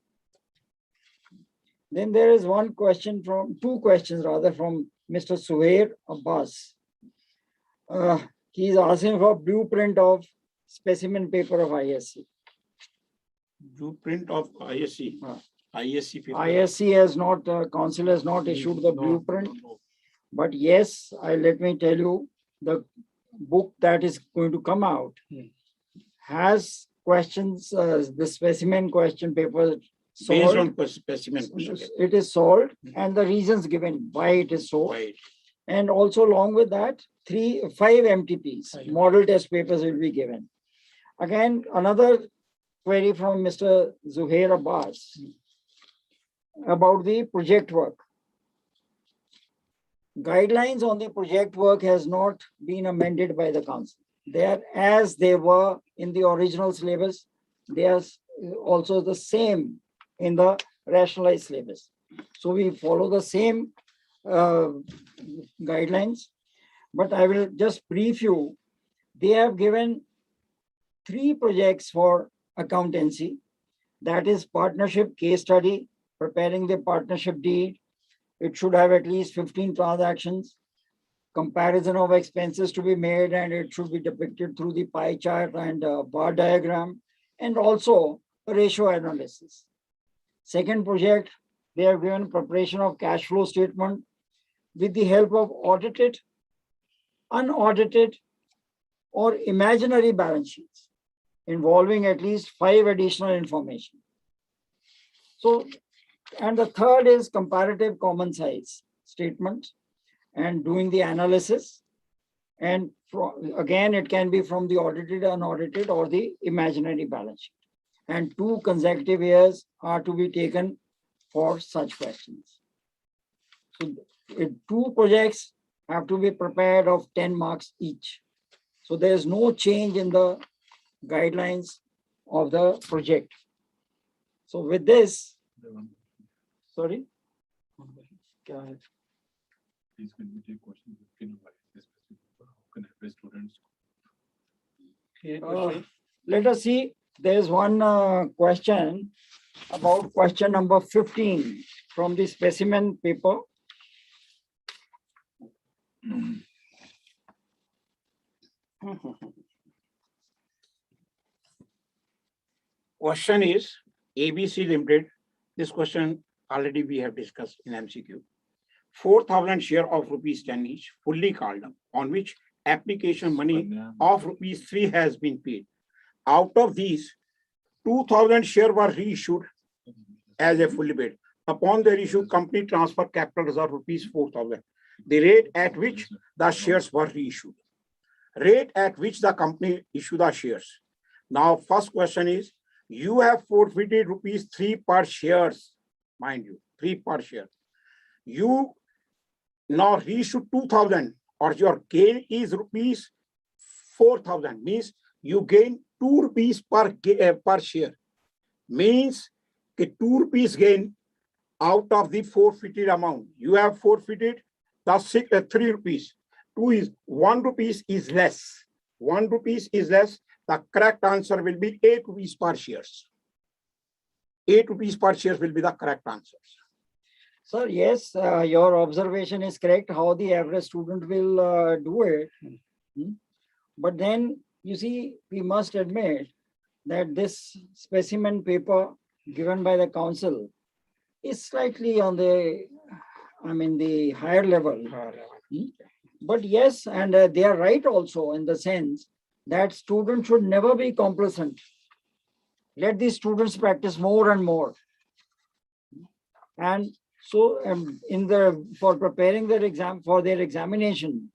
Then there is two questions rather from Mr. Suhair Abbas. He is asking for blueprint of specimen paper of ISC. Blueprint of ISC. ISC paper. ISC has not, council has not issued the blueprint. No. But yes, let me tell you, the book that is going to come out has questions, the specimen question paper Based solved. on specimen question. It is solved and the reasons given why it is so. Right. And also along with that, 5 MTPs, model test papers will be given. Again, another query from Mr. Zuhair Abbas about the project work. Guidelines on the project work has not been amended by the council. They are as they were in the original syllabus. They are also the same in the rationalized syllabus. So we follow the same guidelines, but I will just brief you. They have given 3 projects for accountancy. That is partnership case study, preparing the partnership deed. It should have at least 15 transactions, comparison of expenses to be made, and it should be depicted through the pie chart and bar diagram, and also a ratio analysis. Second project, they have given preparation of cash flow statement with the help of audited, unaudited, or imaginary balance sheets involving at least 5 additional information. So, and the third is comparative common size statement and doing the analysis. And again, it can be from the audited, unaudited, or the imaginary balance sheet. And 2 consecutive years are to be taken for such questions. So 2 projects have to be prepared of 10 marks each. So there is no change in the guidelines of the project. So with this, sorry? Please can we take questions? How can every student? Let us see. There is one question about question number 15 from the specimen paper. Question is ABC Limited. This question already we have discussed in MCQ. 4,000 share of ₹10 each, fully called up, on which application money of ₹3 has been paid. Out of these, 2,000 shares were reissued as a fully paid. Upon their issue, company transfer capital reserve rupees 4,000. The rate at which the shares were reissued. Rate at which the company issued the shares. Now, first question is, you have forfeited rupees 3 per shares, mind you, 3 per share. You now reissue 2,000, or your gain is rupees 4,000, means you gain 2 rupees per share. Means 2 rupees gain out of the forfeited amount. You have forfeited the 3 rupees. 2 is 1 rupees is less. 1 rupees is less. The correct answer will be 8 rupees per shares. 8 rupees per shares will be the correct answer. Sir, yes, your observation is correct, how the average student will do it. But then, you see, we must admit that this specimen paper given by the council is slightly on the, the higher level. But yes, and they are right also in the sense that students should never be complacent. Let the students practice more and more. And so for preparing their exam, for their examination,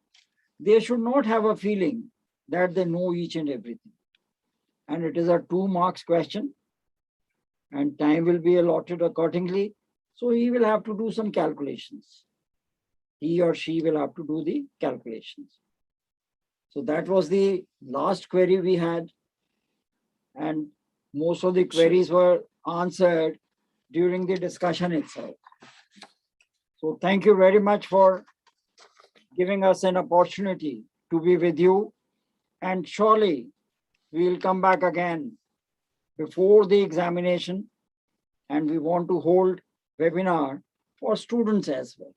they should not have a feeling that they know each and everything. And it is a 2 marks question, and time will be allotted accordingly. So he will have to do some calculations. He or she will have to do the calculations. So that was the last query we had. And most of the queries were answered during the discussion itself. So thank you very much for giving us an opportunity to be with you. And surely we will come back again before the examination, and we want to hold webinar for students as well.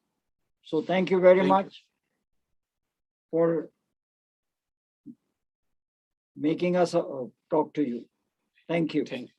So thank you very much for making us talk to you. Thank you. Thank you.